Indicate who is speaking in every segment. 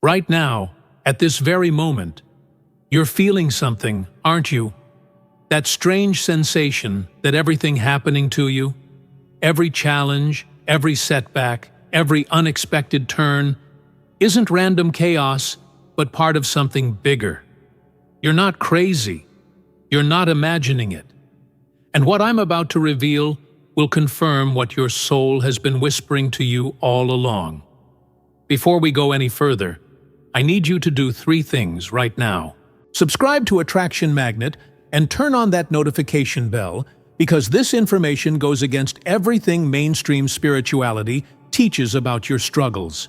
Speaker 1: Right now, at this very moment, you're feeling something, aren't you? That strange sensation that everything happening to you, every challenge, every setback, every unexpected turn, isn't random chaos, but part of something bigger. You're not crazy. You're not imagining it. And what I'm about to reveal will confirm what your soul has been whispering to you all along. Before we go any further, I need you to do 3 things right now. Subscribe to Attraction Magnet and turn on that notification bell, because this information goes against everything mainstream spirituality teaches about your struggles.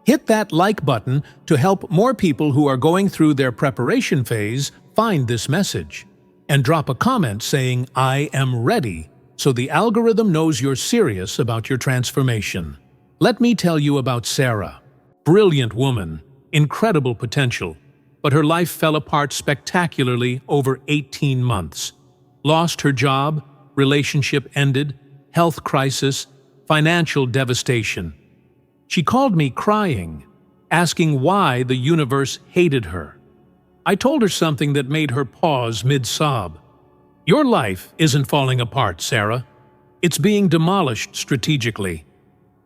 Speaker 1: Hit that like button to help more people who are going through their preparation phase find this message. And drop a comment saying, "I am ready," so the algorithm knows you're serious about your transformation. Let me tell you about Sarah. Brilliant woman, incredible potential, but her life fell apart spectacularly over 18 months. Lost her job, relationship ended, health crisis, financial devastation. She called me crying, asking why the universe hated her. I told her something that made her pause mid-sob. Your life isn't falling apart, Sarah. It's being demolished strategically.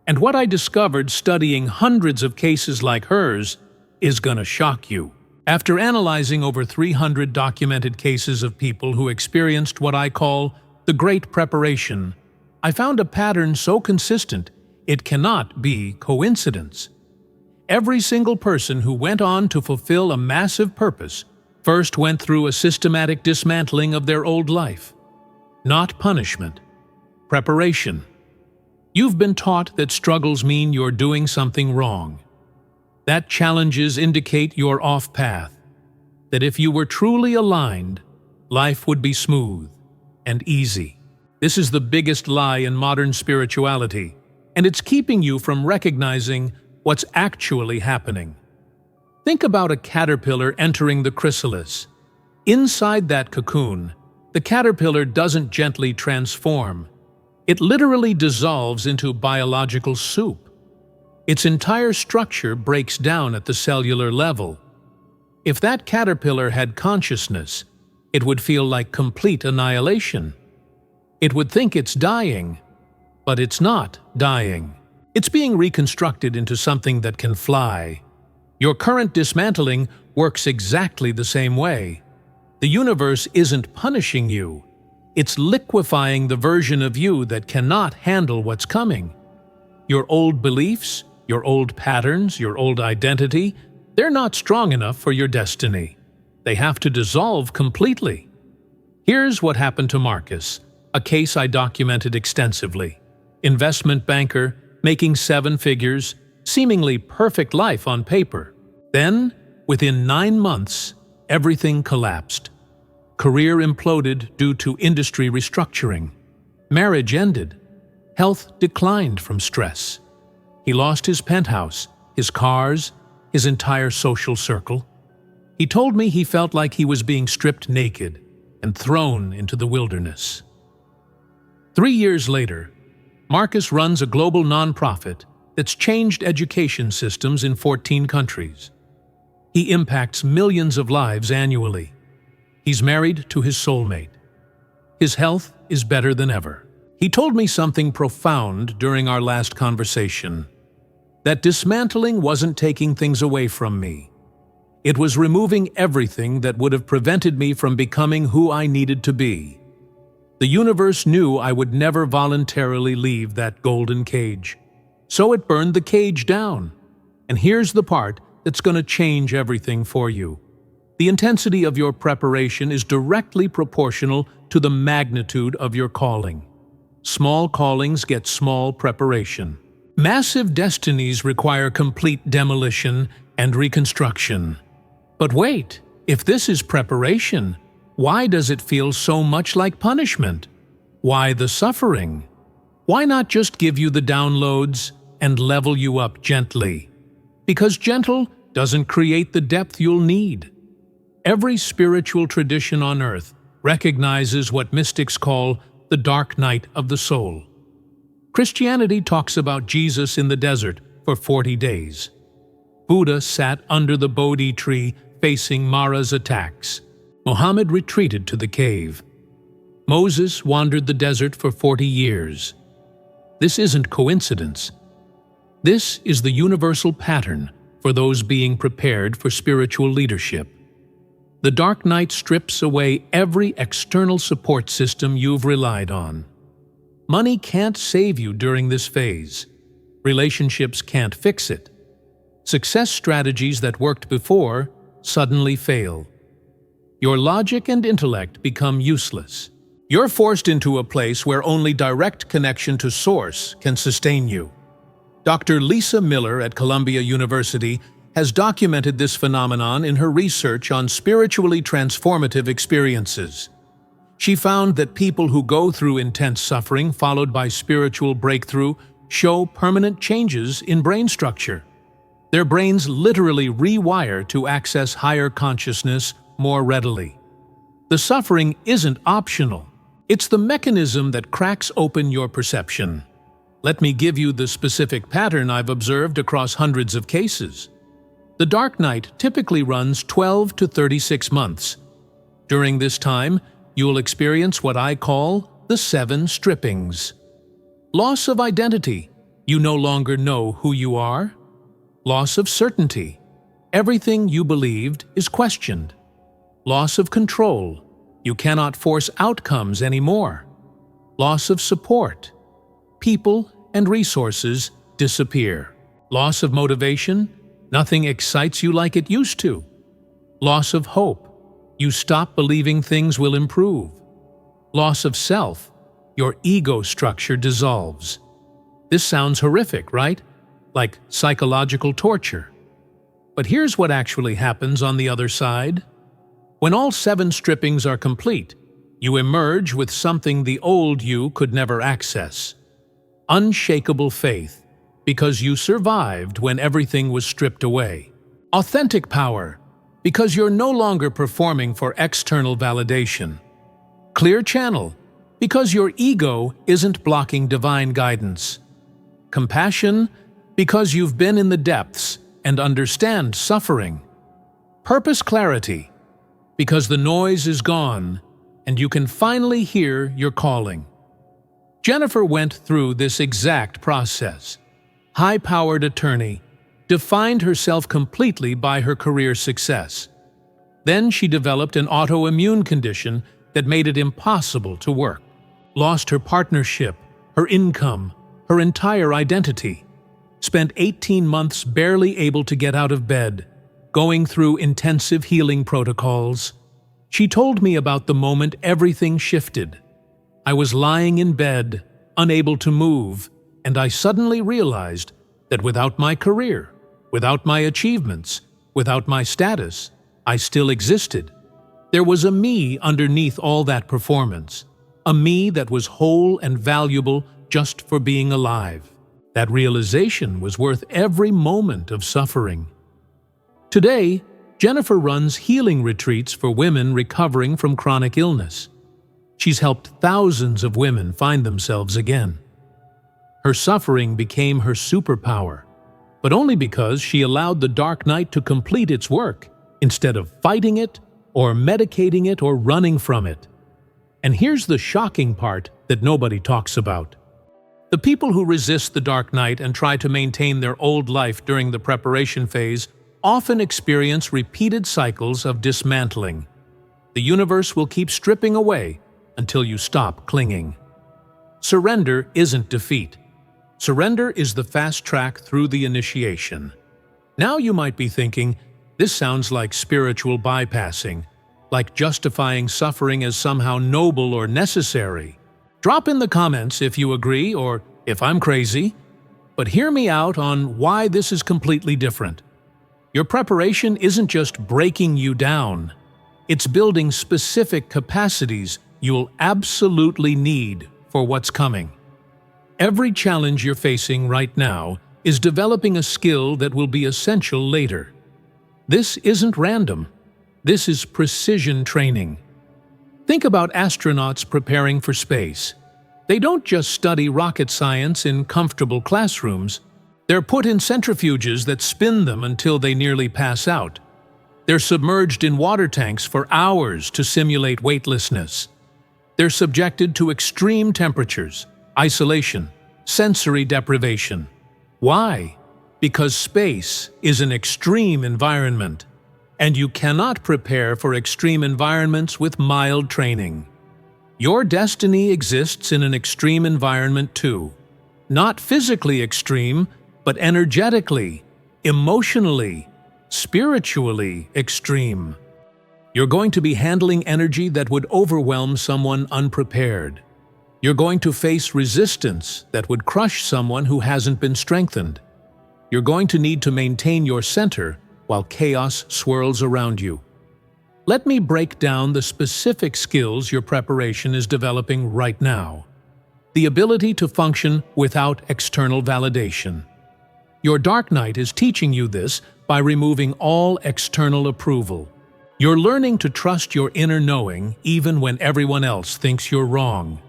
Speaker 1: And what I discovered studying hundreds of cases like hers is gonna shock you. After analyzing over 300 documented cases of people who experienced what I call the Great Preparation, I found a pattern so consistent it cannot be coincidence. Every single person who went on to fulfill a massive purpose first went through a systematic dismantling of their old life. Not punishment, preparation. You've been taught that struggles mean you're doing something wrong, that challenges indicate you're off path, that if you were truly aligned, life would be smooth and easy. This is the biggest lie in modern spirituality, and it's keeping you from recognizing what's actually happening. Think about a caterpillar entering the chrysalis. Inside that cocoon, the caterpillar doesn't gently transform. It literally dissolves into biological soup. Its entire structure breaks down at the cellular level. If that caterpillar had consciousness, it would feel like complete annihilation. It would think it's dying, but it's not dying. It's being reconstructed into something that can fly. Your current dismantling works exactly the same way. The universe isn't punishing you. It's liquefying the version of you that cannot handle what's coming. Your old beliefs, your old patterns, your old identity, they're not strong enough for your destiny. They have to dissolve completely. Here's what happened to Marcus, a case I documented extensively. Investment banker, making 7 figures, seemingly perfect life on paper. Then, within 9 months, everything collapsed. Career imploded due to industry restructuring. Marriage ended. Health declined from stress. He lost his penthouse, his cars, his entire social circle. He told me he felt like he was being stripped naked and thrown into the wilderness. 3 years later, Marcus runs a global nonprofit that's changed education systems in 14 countries. He impacts millions of lives annually. He's married to his soulmate. His health is better than ever. He told me something profound during our last conversation, that dismantling wasn't taking things away from me. It was removing everything that would have prevented me from becoming who I needed to be. The universe knew I would never voluntarily leave that golden cage. So it burned the cage down. And here's the part that's going to change everything for you. The intensity of your preparation is directly proportional to the magnitude of your calling. Small callings get small preparation. Massive destinies require complete demolition and reconstruction. But wait, if this is preparation, why does it feel so much like punishment? Why the suffering? Why not just give you the downloads and level you up gently? Because gentle doesn't create the depth you'll need. Every spiritual tradition on earth recognizes what mystics call the dark night of the soul. Christianity talks about Jesus in the desert for 40 days. Buddha sat under the Bodhi tree facing Mara's attacks. Muhammad retreated to the cave. Moses wandered the desert for 40 years. This isn't coincidence. This is the universal pattern for those being prepared for spiritual leadership. The dark night strips away every external support system you've relied on. Money can't save you during this phase. Relationships can't fix it. Success strategies that worked before suddenly fail. Your logic and intellect become useless. You're forced into a place where only direct connection to Source can sustain you. Dr. Lisa Miller at Columbia University has documented this phenomenon in her research on spiritually transformative experiences. She found that people who go through intense suffering followed by spiritual breakthrough show permanent changes in brain structure. Their brains literally rewire to access higher consciousness more readily. The suffering isn't optional. It's the mechanism that cracks open your perception. Let me give you the specific pattern I've observed across hundreds of cases. The dark night typically runs 12 to 36 months. During this time, you'll experience what I call the 7 strippings. Loss of identity. You no longer know who you are. Loss of certainty. Everything you believed is questioned. Loss of control. You cannot force outcomes anymore. Loss of support. People and resources disappear. Loss of motivation. Nothing excites you like it used to. Loss of hope. You stop believing things will improve. Loss of self. Your ego structure dissolves. This sounds horrific, right? Like psychological torture. But here's what actually happens on the other side. When all 7 strippings are complete, you emerge with something the old you could never access. Unshakable faith, because you survived when everything was stripped away. Authentic power, because you're no longer performing for external validation. Clear channel, because your ego isn't blocking divine guidance. Compassion, because you've been in the depths and understand suffering. Purpose clarity, because the noise is gone and you can finally hear your calling. Jennifer went through this exact process. High-powered attorney, defined herself completely by her career success. Then she developed an autoimmune condition that made it impossible to work. Lost her partnership, her income, her entire identity. Spent 18 months barely able to get out of bed, going through intensive healing protocols. She told me about the moment everything shifted. I was lying in bed, unable to move, and I suddenly realized that without my career, without my achievements, without my status, I still existed. There was a me underneath all that performance, a me that was whole and valuable just for being alive. That realization was worth every moment of suffering. Today, Jennifer runs healing retreats for women recovering from chronic illness. She's helped thousands of women find themselves again. Her suffering became her superpower, but only because she allowed the dark night to complete its work instead of fighting it or medicating it or running from it. And here's the shocking part that nobody talks about. The people who resist the dark night and try to maintain their old life during the preparation phase often experience repeated cycles of dismantling. The universe will keep stripping away until you stop clinging. Surrender isn't defeat. Surrender is the fast track through the initiation. Now you might be thinking, this sounds like spiritual bypassing, like justifying suffering as somehow noble or necessary. Drop in the comments if you agree or if I'm crazy, but hear me out on why this is completely different. Your preparation isn't just breaking you down, it's building specific capacities you'll absolutely need for what's coming. Every challenge you're facing right now is developing a skill that will be essential later. This isn't random. This is precision training. Think about astronauts preparing for space. They don't just study rocket science in comfortable classrooms. They're put in centrifuges that spin them until they nearly pass out. They're submerged in water tanks for hours to simulate weightlessness. They're subjected to extreme temperatures, isolation, sensory deprivation. Why? Because space is an extreme environment, and you cannot prepare for extreme environments with mild training. Your destiny exists in an extreme environment too. Not physically extreme, but energetically, emotionally, spiritually extreme. You're going to be handling energy that would overwhelm someone unprepared. You're going to face resistance that would crush someone who hasn't been strengthened. You're going to need to maintain your center while chaos swirls around you. Let me break down the specific skills your preparation is developing right now. The ability to function without external validation. Your dark night is teaching you this by removing all external approval. You're learning to trust your inner knowing even when everyone else thinks you're wrong.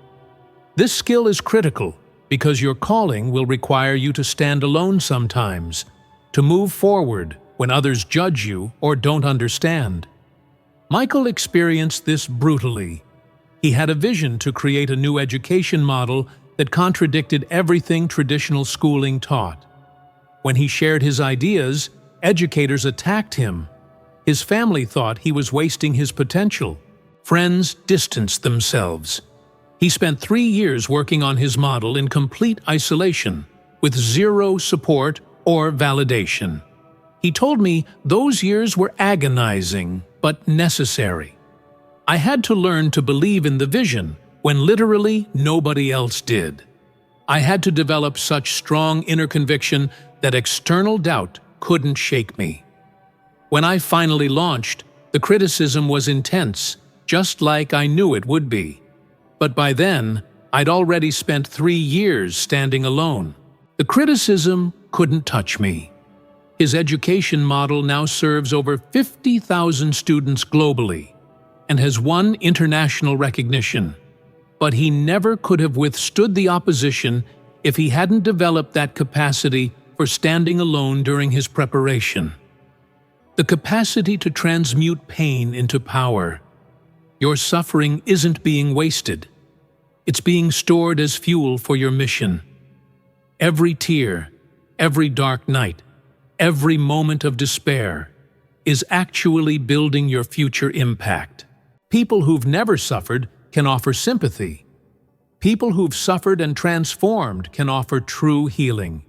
Speaker 1: This skill is critical because your calling will require you to stand alone sometimes, to move forward when others judge you or don't understand. Michael experienced this brutally. He had a vision to create a new education model that contradicted everything traditional schooling taught. When he shared his ideas, educators attacked him. His family thought he was wasting his potential. Friends distanced themselves. He spent 3 years working on his model in complete isolation, with zero support or validation. He told me those years were agonizing, but necessary. I had to learn to believe in the vision when literally nobody else did. I had to develop such strong inner conviction that external doubt couldn't shake me. When I finally launched, the criticism was intense, just like I knew it would be. But by then, I'd already spent 3 years standing alone. The criticism couldn't touch me. His education model now serves over 50,000 students globally and has won international recognition. But he never could have withstood the opposition if he hadn't developed that capacity for standing alone during his preparation. The capacity to transmute pain into power. Your suffering isn't being wasted. It's being stored as fuel for your mission. Every tear, every dark night, every moment of despair is actually building your future impact. People who've never suffered can offer sympathy. People who've suffered and transformed can offer true healing.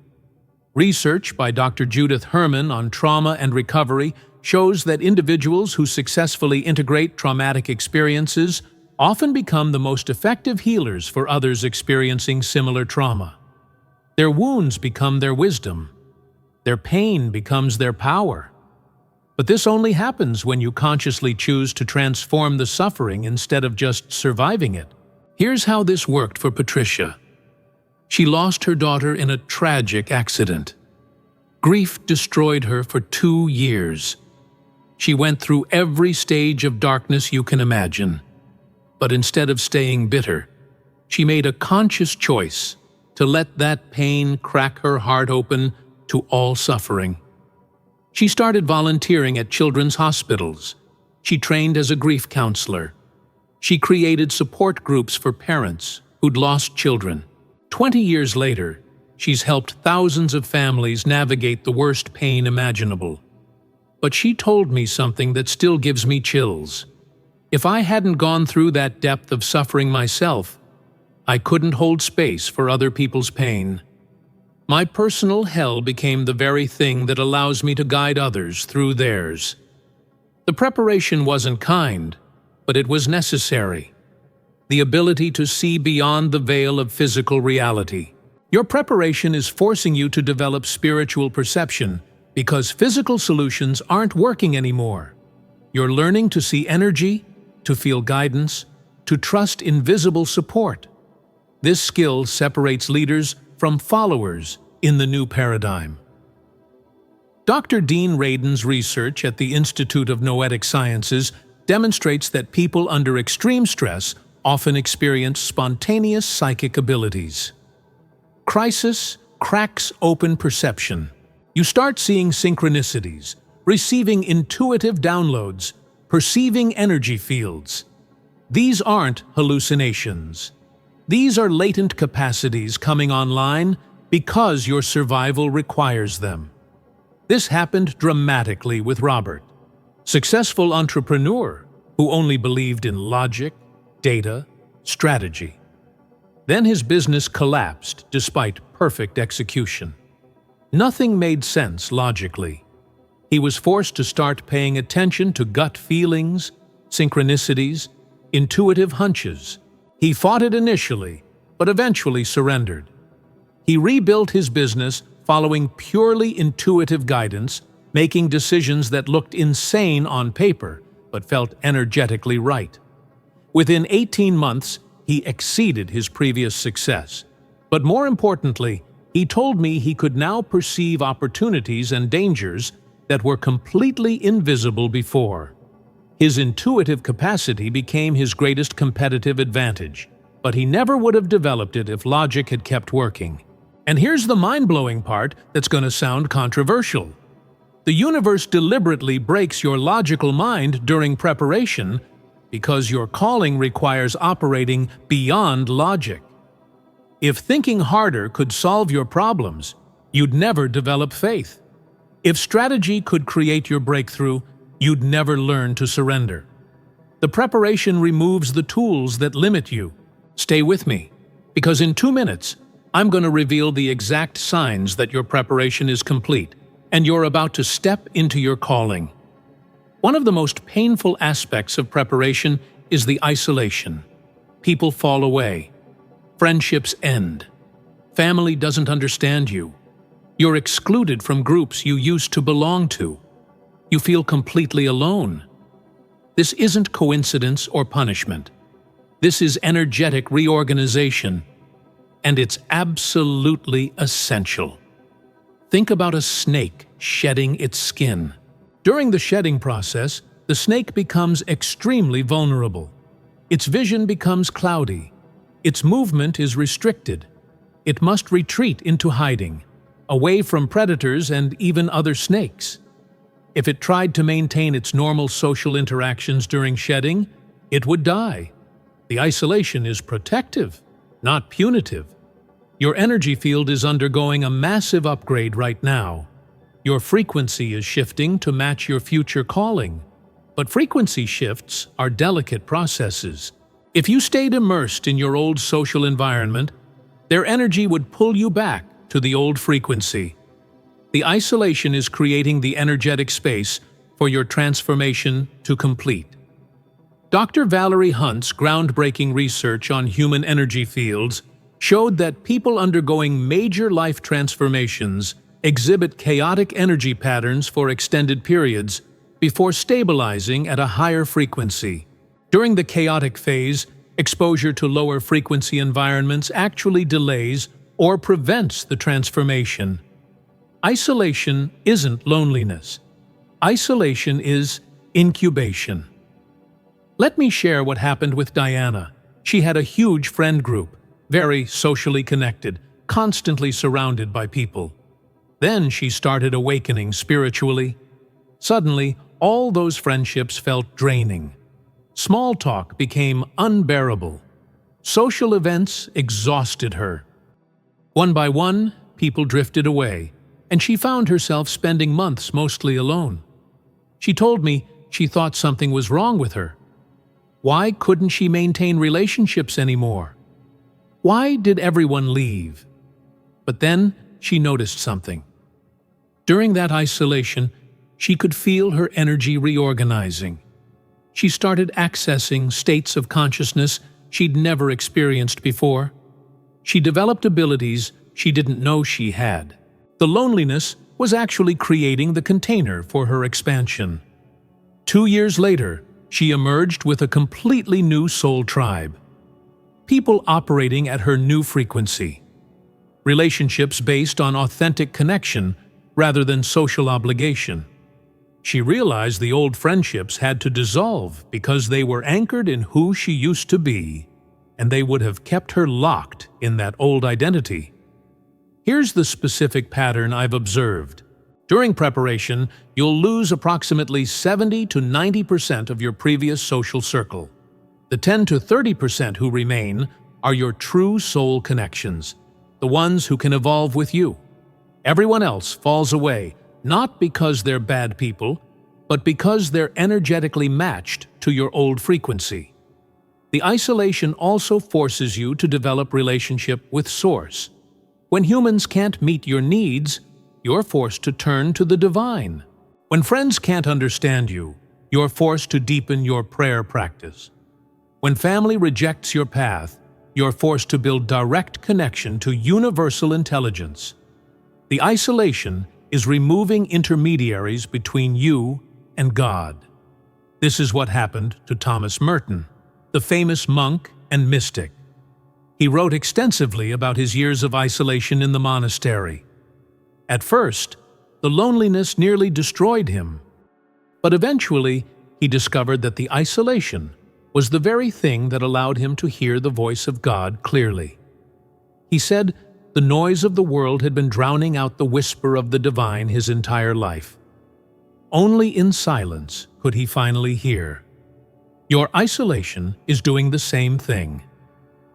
Speaker 1: Research by Dr. Judith Herman on trauma and recovery shows that individuals who successfully integrate traumatic experiences often become the most effective healers for others experiencing similar trauma. Their wounds become their wisdom. Their pain becomes their power. But this only happens when you consciously choose to transform the suffering instead of just surviving it. Here's how this worked for Patricia. She lost her daughter in a tragic accident. Grief destroyed her for 2 years. She went through every stage of darkness you can imagine. But instead of staying bitter, she made a conscious choice to let that pain crack her heart open to all suffering. She started volunteering at children's hospitals. She trained as a grief counselor. She created support groups for parents who'd lost children. 20 years later, she's helped thousands of families navigate the worst pain imaginable. But she told me something that still gives me chills. If I hadn't gone through that depth of suffering myself, I couldn't hold space for other people's pain. My personal hell became the very thing that allows me to guide others through theirs. The preparation wasn't kind, but it was necessary. The ability to see beyond the veil of physical reality. Your preparation is forcing you to develop spiritual perception because physical solutions aren't working anymore. You're learning to see energy, to feel guidance, to trust invisible support. This skill separates leaders from followers in the new paradigm. Dr. Dean Radin's research at the Institute of Noetic Sciences demonstrates that people under extreme stress often experience spontaneous psychic abilities. Crisis, cracks open perception. You start seeing synchronicities, receiving intuitive downloads, perceiving energy fields. These aren't hallucinations. These are latent capacities coming online because your survival requires them. This happened dramatically with Robert, successful entrepreneur who only believed in logic, data, strategy. Then his business collapsed despite perfect execution. Nothing made sense logically. He was forced to start paying attention to gut feelings, synchronicities, intuitive hunches. He fought it initially, but eventually surrendered. He rebuilt his business following purely intuitive guidance, making decisions that looked insane on paper, but felt energetically right. Within 18 months, he exceeded his previous success. But more importantly, he told me he could now perceive opportunities and dangers that were completely invisible before. His intuitive capacity became his greatest competitive advantage, but he never would have developed it if logic had kept working. And here's the mind-blowing part that's going to sound controversial. The universe deliberately breaks your logical mind during preparation because your calling requires operating beyond logic. If thinking harder could solve your problems, you'd never develop faith. If strategy could create your breakthrough, you'd never learn to surrender. The preparation removes the tools that limit you. Stay with me, because in 2 minutes, I'm going to reveal the exact signs that your preparation is complete, and you're about to step into your calling. One of the most painful aspects of preparation is the isolation. People fall away. Friendships end. Family doesn't understand you. You're excluded from groups you used to belong to. You feel completely alone. This isn't coincidence or punishment. This is energetic reorganization, and it's absolutely essential. Think about a snake shedding its skin. During the shedding process, the snake becomes extremely vulnerable. Its vision becomes cloudy. Its movement is restricted. It must retreat into hiding, away from predators and even other snakes. If it tried to maintain its normal social interactions during shedding, it would die. The isolation is protective, not punitive. Your energy field is undergoing a massive upgrade right now. Your frequency is shifting to match your future calling. But frequency shifts are delicate processes. If you stayed immersed in your old social environment, their energy would pull you back to the old frequency. The isolation is creating the energetic space for your transformation to complete. Dr. Valerie Hunt's groundbreaking research on human energy fields showed that people undergoing major life transformations exhibit chaotic energy patterns for extended periods before stabilizing at a higher frequency. During the chaotic phase, exposure to lower frequency environments actually delays or prevents the transformation. Isolation isn't loneliness. Isolation is incubation. Let me share what happened with Diana. She had a huge friend group, very socially connected, constantly surrounded by people. Then she started awakening spiritually. Suddenly, all those friendships felt draining. Small talk became unbearable. Social events exhausted her. One by one, people drifted away, and she found herself spending months mostly alone. She told me she thought something was wrong with her. Why couldn't she maintain relationships anymore? Why did everyone leave? But then she noticed something. During that isolation, she could feel her energy reorganizing. She started accessing states of consciousness she'd never experienced before. She developed abilities she didn't know she had. The loneliness was actually creating the container for her expansion. 2 years later, she emerged with a completely new soul tribe. People operating at her new frequency. Relationships based on authentic connection rather than social obligation. She realized the old friendships had to dissolve because they were anchored in who she used to be, and they would have kept her locked in that old identity. Here's the specific pattern I've observed. During preparation, you'll lose approximately 70 to 90% of your previous social circle. The 10 to 30% who remain are your true soul connections, the ones who can evolve with you. Everyone else falls away, not because they're bad people, but because they're energetically matched to your old frequency. The isolation also forces you to develop relationship with Source. When humans can't meet your needs, you're forced to turn to the divine. When friends can't understand you, you're forced to deepen your prayer practice. When family rejects your path, you're forced to build direct connection to universal intelligence. The isolation is removing intermediaries between you and God. This is what happened to Thomas Merton, the famous monk and mystic. He wrote extensively about his years of isolation in the monastery. At first, the loneliness nearly destroyed him, but eventually he discovered that the isolation was the very thing that allowed him to hear the voice of God clearly. He said the noise of the world had been drowning out the whisper of the divine his entire life. Only in silence could he finally hear. Your isolation is doing the same thing.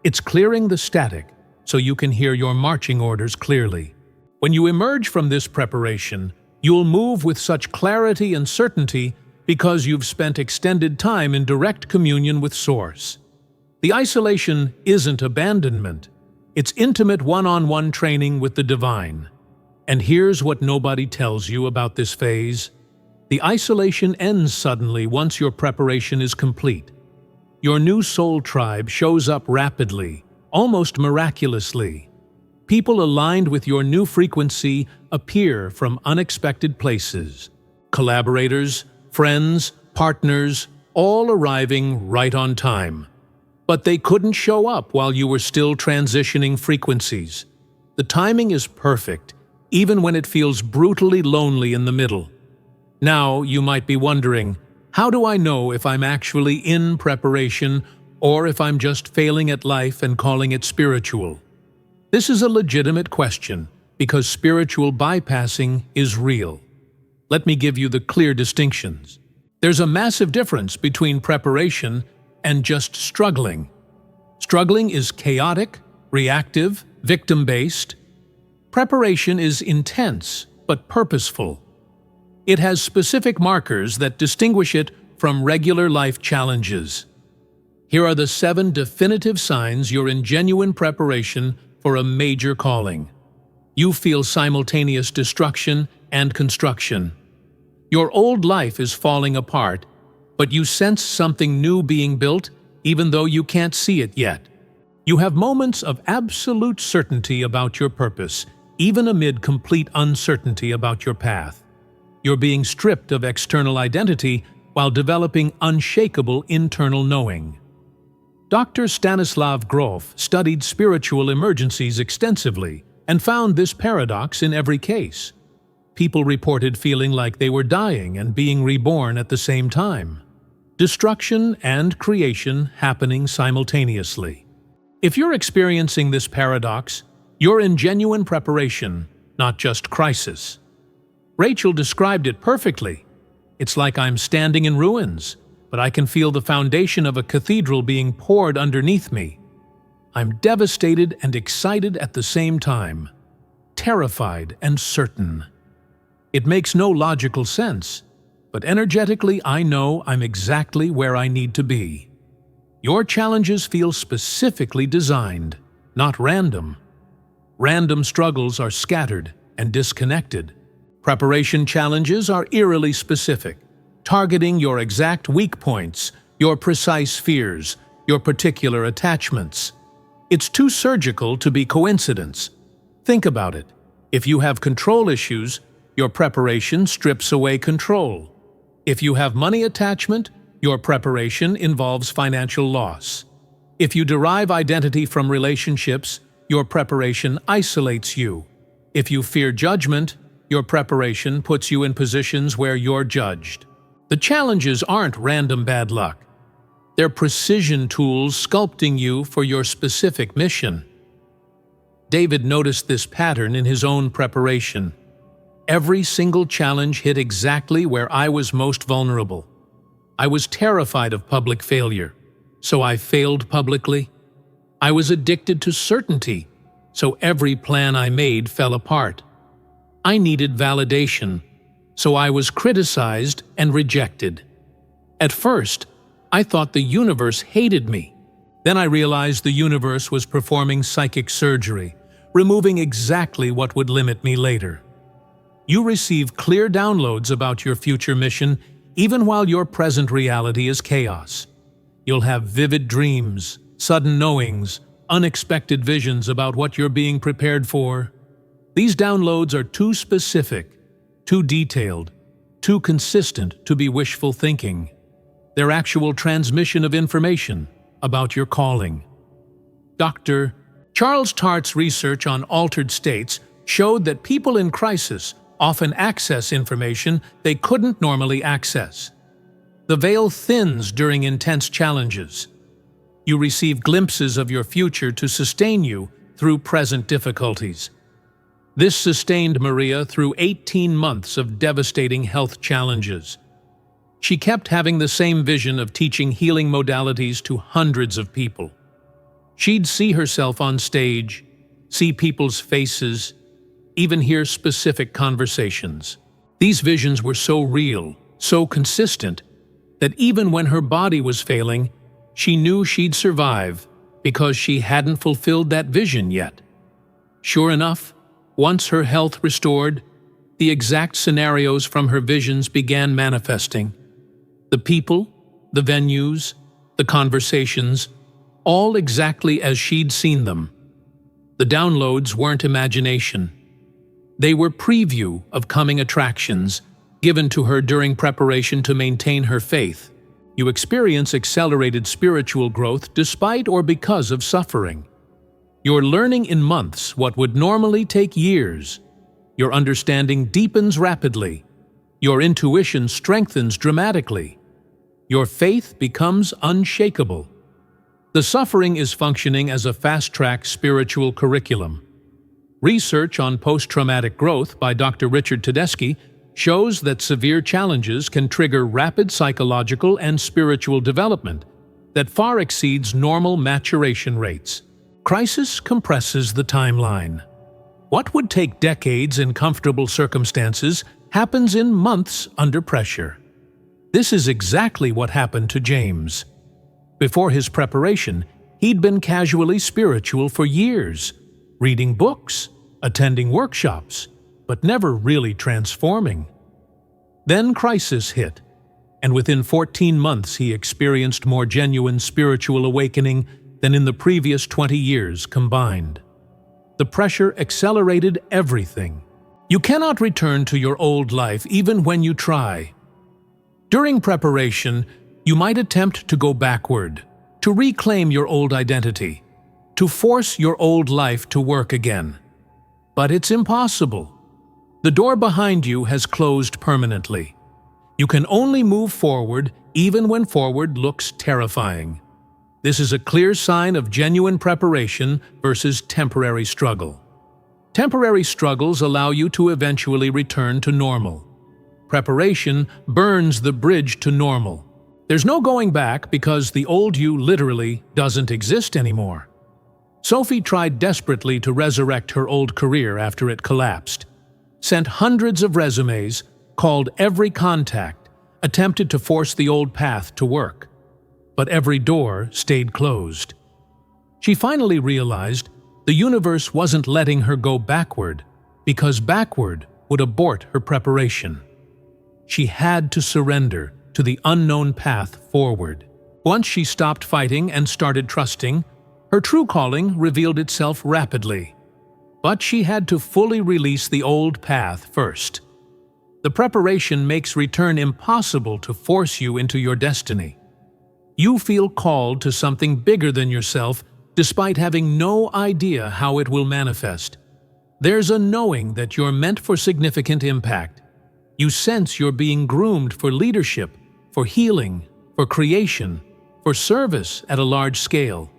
Speaker 1: It's clearing the static so you can hear your marching orders clearly. When you emerge from this preparation, you'll move with such clarity and certainty because you've spent extended time in direct communion with Source. The isolation isn't abandonment. It's intimate one-on-one training with the divine. And here's what nobody tells you about this phase. The isolation ends suddenly once your preparation is complete. Your new soul tribe shows up rapidly, almost miraculously. People aligned with your new frequency appear from unexpected places. Collaborators, friends, partners, all arriving right on time. But they couldn't show up while you were still transitioning frequencies. The timing is perfect, even when it feels brutally lonely in the middle. Now you might be wondering, how do I know if I'm actually in preparation or if I'm just failing at life and calling it spiritual? This is a legitimate question because spiritual bypassing is real. Let me give you the clear distinctions. There's a massive difference between preparation and just struggling. Struggling is chaotic, reactive, victim-based. Preparation is intense but purposeful. It has specific markers that distinguish it from regular life challenges. Here are the 7 definitive signs you're in genuine preparation for a major calling. You feel simultaneous destruction and construction. Your old life is falling apart, but you sense something new being built even though you can't see it yet. You have moments of absolute certainty about your purpose, even amid complete uncertainty about your path. You're being stripped of external identity while developing unshakable internal knowing. Dr. Stanislav Grof studied spiritual emergencies extensively and found this paradox in every case. People reported feeling like they were dying and being reborn at the same time. Destruction and creation happening simultaneously. If you're experiencing this paradox, you're in genuine preparation, not just crisis. Rachel described it perfectly. It's like I'm standing in ruins, but I can feel the foundation of a cathedral being poured underneath me. I'm devastated and excited at the same time, terrified and certain. It makes no logical sense, but energetically I know I'm exactly where I need to be. Your challenges feel specifically designed, not random. Random struggles are scattered and disconnected. Preparation challenges are eerily specific, targeting your exact weak points, your precise fears, your particular attachments. It's too surgical to be coincidence. Think about it. If you have control issues, your preparation strips away control. If you have money attachment, your preparation involves financial loss. If you derive identity from relationships, your preparation isolates you. If you fear judgment, your preparation puts you in positions where you're judged. The challenges aren't random bad luck. They're precision tools sculpting you for your specific mission. David noticed this pattern in his own preparation. Every single challenge hit exactly where I was most vulnerable. I was terrified of public failure, so I failed publicly. I was addicted to certainty, so every plan I made fell apart. I needed validation, so I was criticized and rejected. At first, I thought the universe hated me. Then I realized the universe was performing psychic surgery, removing exactly what would limit me later. You receive clear downloads about your future mission, even while your present reality is chaos. You'll have vivid dreams, sudden knowings, unexpected visions about what you're being prepared for. These downloads are too specific, too detailed, too consistent to be wishful thinking. They're actual transmission of information about your calling. Dr. Charles Tart's research on altered states showed that people in crisis often access information they couldn't normally access. The veil thins during intense challenges. You receive glimpses of your future to sustain you through present difficulties. This sustained Maria through 18 months of devastating health challenges. She kept having the same vision of teaching healing modalities to hundreds of people. She'd see herself on stage, see people's faces, even hear specific conversations. These visions were so real, so consistent, that even when her body was failing, she knew she'd survive because she hadn't fulfilled that vision yet. Sure enough, once her health restored, the exact scenarios from her visions began manifesting. The people, the venues, the conversations, all exactly as she'd seen them. The downloads weren't imagination. They were preview of coming attractions given to her during preparation to maintain her faith. You experience accelerated spiritual growth despite or because of suffering. You're learning in months what would normally take years. Your understanding deepens rapidly. Your intuition strengthens dramatically. Your faith becomes unshakable. The suffering is functioning as a fast-track spiritual curriculum. Research on post-traumatic growth by Dr. Richard Tedeschi shows that severe challenges can trigger rapid psychological and spiritual development that far exceeds normal maturation rates. Crisis compresses the timeline. What would take decades in comfortable circumstances happens in months under pressure. This is exactly what happened to James. Before his preparation, he'd been casually spiritual for years, reading books, attending workshops, but never really transforming. Then crisis hit, and within 14 months he experienced more genuine spiritual awakening than in the previous 20 years combined. The pressure accelerated everything. You cannot return to your old life even when you try. During preparation, you might attempt to go backward, to reclaim your old identity, to force your old life to work again. But it's impossible. The door behind you has closed permanently. You can only move forward even when forward looks terrifying. This is a clear sign of genuine preparation versus temporary struggle. Temporary struggles allow you to eventually return to normal. Preparation burns the bridge to normal. There's no going back because the old you literally doesn't exist anymore. Sophie tried desperately to resurrect her old career after it collapsed. Sent hundreds of resumes, called every contact, attempted to force the old path to work. But every door stayed closed. She finally realized the universe wasn't letting her go backward because backward would abort her preparation. She had to surrender to the unknown path forward. Once she stopped fighting and started trusting, her true calling revealed itself rapidly. But she had to fully release the old path first. The preparation makes return impossible to force you into your destiny. You feel called to something bigger than yourself despite having no idea how it will manifest. There's a knowing that you're meant for significant impact. You sense you're being groomed for leadership, for healing, for creation, for service at a large scale.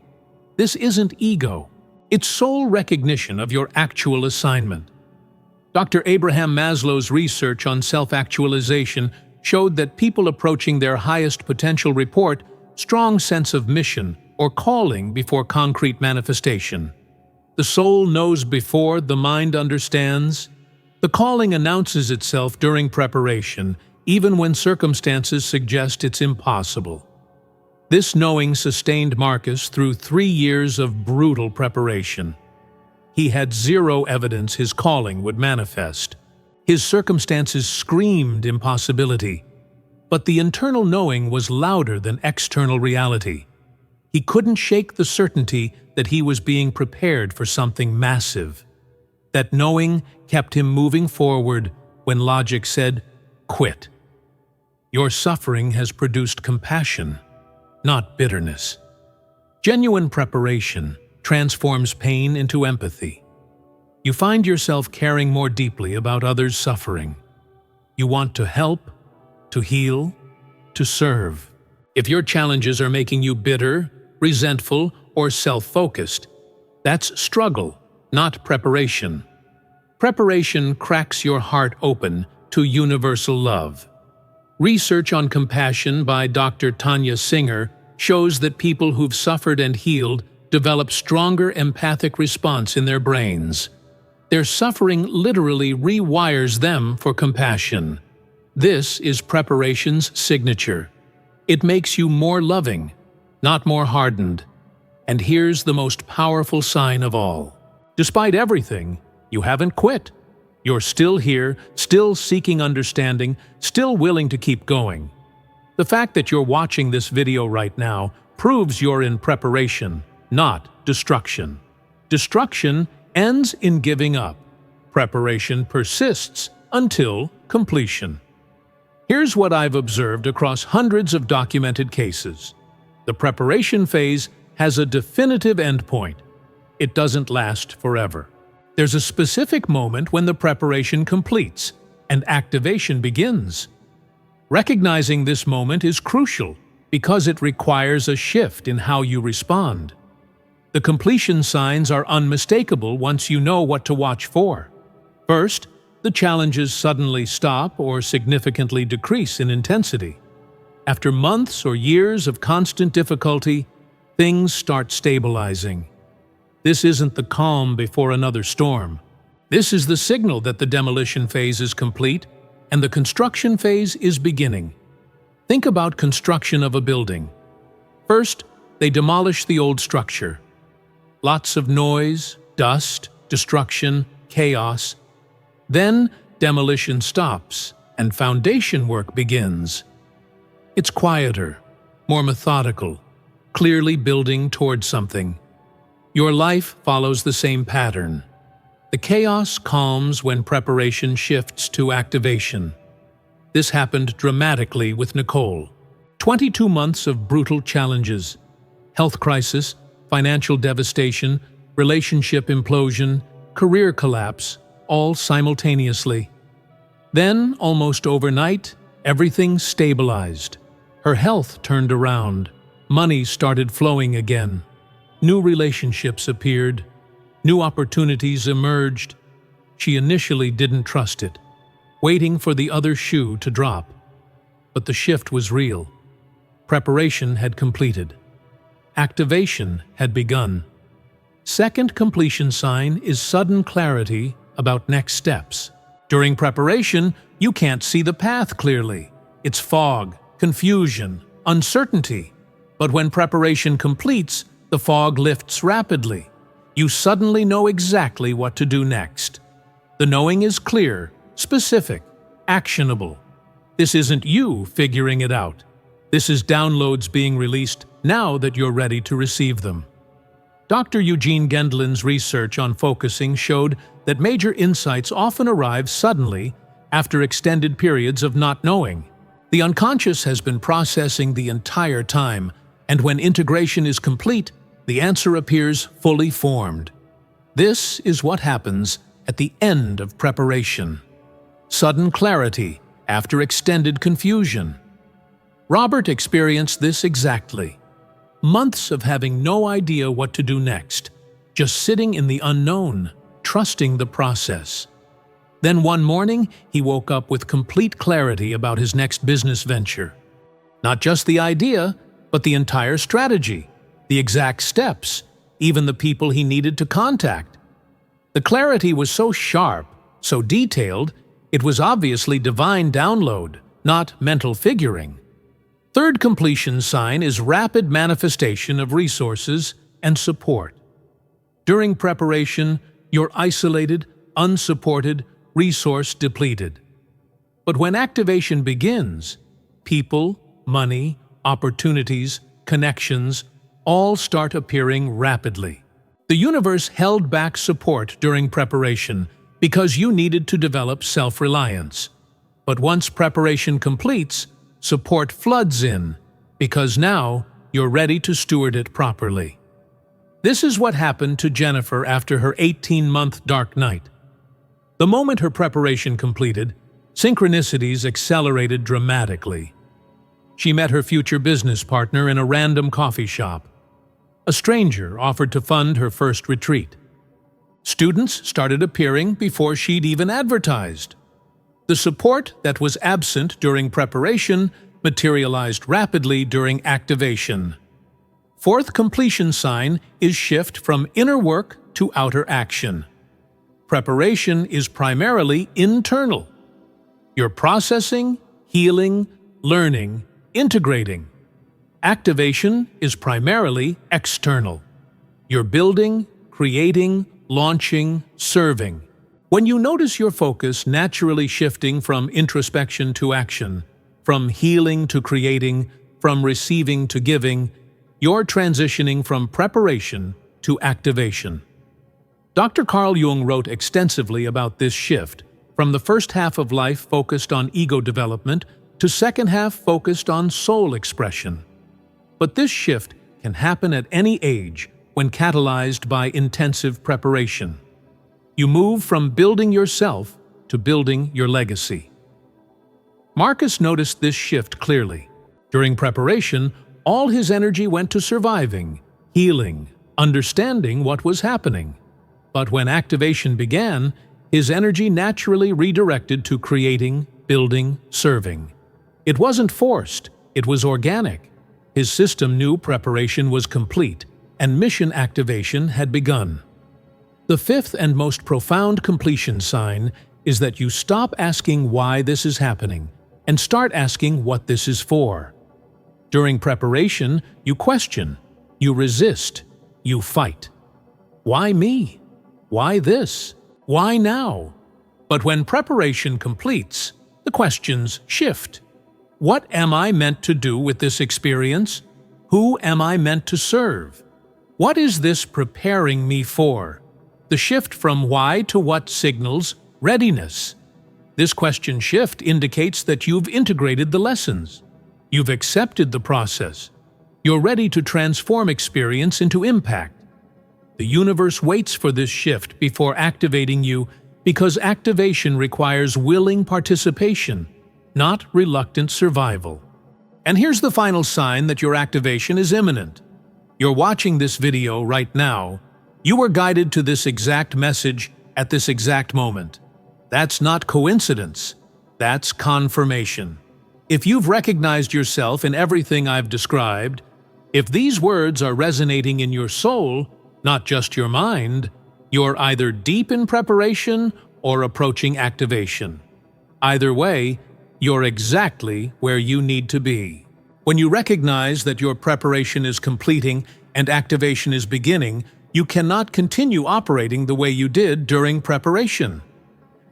Speaker 1: This isn't ego. It's sole recognition of your actual assignment. Dr. Abraham Maslow's research on self-actualization showed that people approaching their highest potential report strong sense of mission or calling before concrete manifestation. The soul knows before the mind understands. The calling announces itself during preparation, even when circumstances suggest it's impossible. This knowing sustained Marcus through 3 years of brutal preparation. He had zero evidence his calling would manifest. His circumstances screamed impossibility, but the internal knowing was louder than external reality. He couldn't shake the certainty that he was being prepared for something massive. That knowing kept him moving forward when logic said, "Quit." Your suffering has produced compassion, not bitterness. Genuine preparation transforms pain into empathy. You find yourself caring more deeply about others' suffering. You want to help, to heal, to serve. If your challenges are making you bitter, resentful, or self-focused, that's struggle, not preparation. Preparation cracks your heart open to universal love. Research on compassion by Dr. Tanya Singer shows that people who've suffered and healed develop stronger empathic response in their brains. Their suffering literally rewires them for compassion. This is preparation's signature. It makes you more loving, not more hardened. And here's the most powerful sign of all. Despite everything, you haven't quit. You're still here, still seeking understanding, still willing to keep going. The fact that you're watching this video right now proves you're in preparation, not destruction. Destruction ends in giving up. Preparation persists until completion. Here's what I've observed across hundreds of documented cases. The preparation phase has a definitive endpoint. It doesn't last forever. There's a specific moment when the preparation completes and activation begins. Recognizing this moment is crucial because it requires a shift in how you respond. The completion signs are unmistakable once you know what to watch for. First, the challenges suddenly stop or significantly decrease in intensity. After months or years of constant difficulty, things start stabilizing. This isn't the calm before another storm. This is the signal that the demolition phase is complete and the construction phase is beginning. Think about construction of a building. First, they demolish the old structure. Lots of noise, dust, destruction, chaos. Then, demolition stops and foundation work begins. It's quieter, more methodical, clearly building towards something. Your life follows the same pattern. The chaos calms when preparation shifts to activation. This happened dramatically with Nicole. 22 months of brutal challenges, health crisis, financial devastation, relationship implosion, career collapse, all simultaneously. Then, almost overnight, everything stabilized. Her health turned around. Money started flowing again. New relationships appeared. New opportunities emerged. She initially didn't trust it, waiting for the other shoe to drop. But the shift was real. Preparation had completed. Activation had begun. Second completion sign is sudden clarity about next steps. During preparation, you can't see the path clearly. It's fog, confusion, uncertainty. But when preparation completes, the fog lifts rapidly. You suddenly know exactly what to do next. The knowing is clear, specific, actionable. This isn't you figuring it out. This is downloads being released now that you're ready to receive them. Dr. Eugene Gendlin's research on focusing showed that major insights often arrive suddenly after extended periods of not knowing. The unconscious has been processing the entire time, and when integration is complete, the answer appears fully formed. This is what happens at the end of preparation. Sudden clarity after extended confusion. Robert experienced this exactly. Months of having no idea what to do next. just sitting in the unknown, trusting the process. Then one morning, he woke up with complete clarity about his next business venture. Not just the idea, but the entire strategy, the exact steps, even the people he needed to contact. The clarity was so sharp, so detailed, it was obviously divine download, not mental figuring. Third completion sign is rapid manifestation of resources and support. During preparation, you're isolated, unsupported, resource depleted. But when activation begins, people, money, opportunities, connections, all start appearing rapidly. The universe held back support during preparation because you needed to develop self-reliance. But once preparation completes, support floods in, because now you're ready to steward it properly. This is what happened to Jennifer after her 18-month dark night. The moment her preparation completed, synchronicities accelerated dramatically. She met her future business partner in a random coffee shop. A stranger offered to fund her first retreat. Students started appearing before she'd even advertised. The support that was absent during preparation materialized rapidly during activation. Fourth completion sign is shift from inner work to outer action. Preparation is primarily internal. You're processing, healing, learning, integrating. Activation is primarily external. You're building, creating, launching, serving. When you notice your focus naturally shifting from introspection to action, from healing to creating, from receiving to giving, you're transitioning from preparation to activation. Dr. Carl Jung wrote extensively about this shift, from the first half of life focused on ego development to second half focused on soul expression. But this shift can happen at any age when catalyzed by intensive preparation. You move from building yourself to building your legacy. Marcus noticed this shift clearly. During preparation, all his energy went to surviving, healing, understanding what was happening. But when activation began, his energy naturally redirected to creating, building, serving. It wasn't forced, it was organic. His system knew preparation was complete, and mission activation had begun. The fifth and most profound completion sign is that you stop asking why this is happening and start asking what this is for. During preparation, you question, you resist, you fight. Why me? Why this? Why now? But when preparation completes, the questions shift. What am I meant to do with this experience? Who am I meant to serve? What is this preparing me for? The shift from why to what signals readiness. This question shift indicates that you've integrated the lessons. You've accepted the process. You're ready to transform experience into impact. The universe waits for this shift before activating you because activation requires willing participation, not reluctant survival. And here's the final sign that your activation is imminent. You're watching this video right now. You were guided to this exact message at this exact moment. That's not coincidence. That's confirmation. If you've recognized yourself in everything I've described, if these words are resonating in your soul, not just your mind, you're either deep in preparation or approaching activation. Either way, you're exactly where you need to be. When you recognize that your preparation is completing and activation is beginning, you cannot continue operating the way you did during preparation.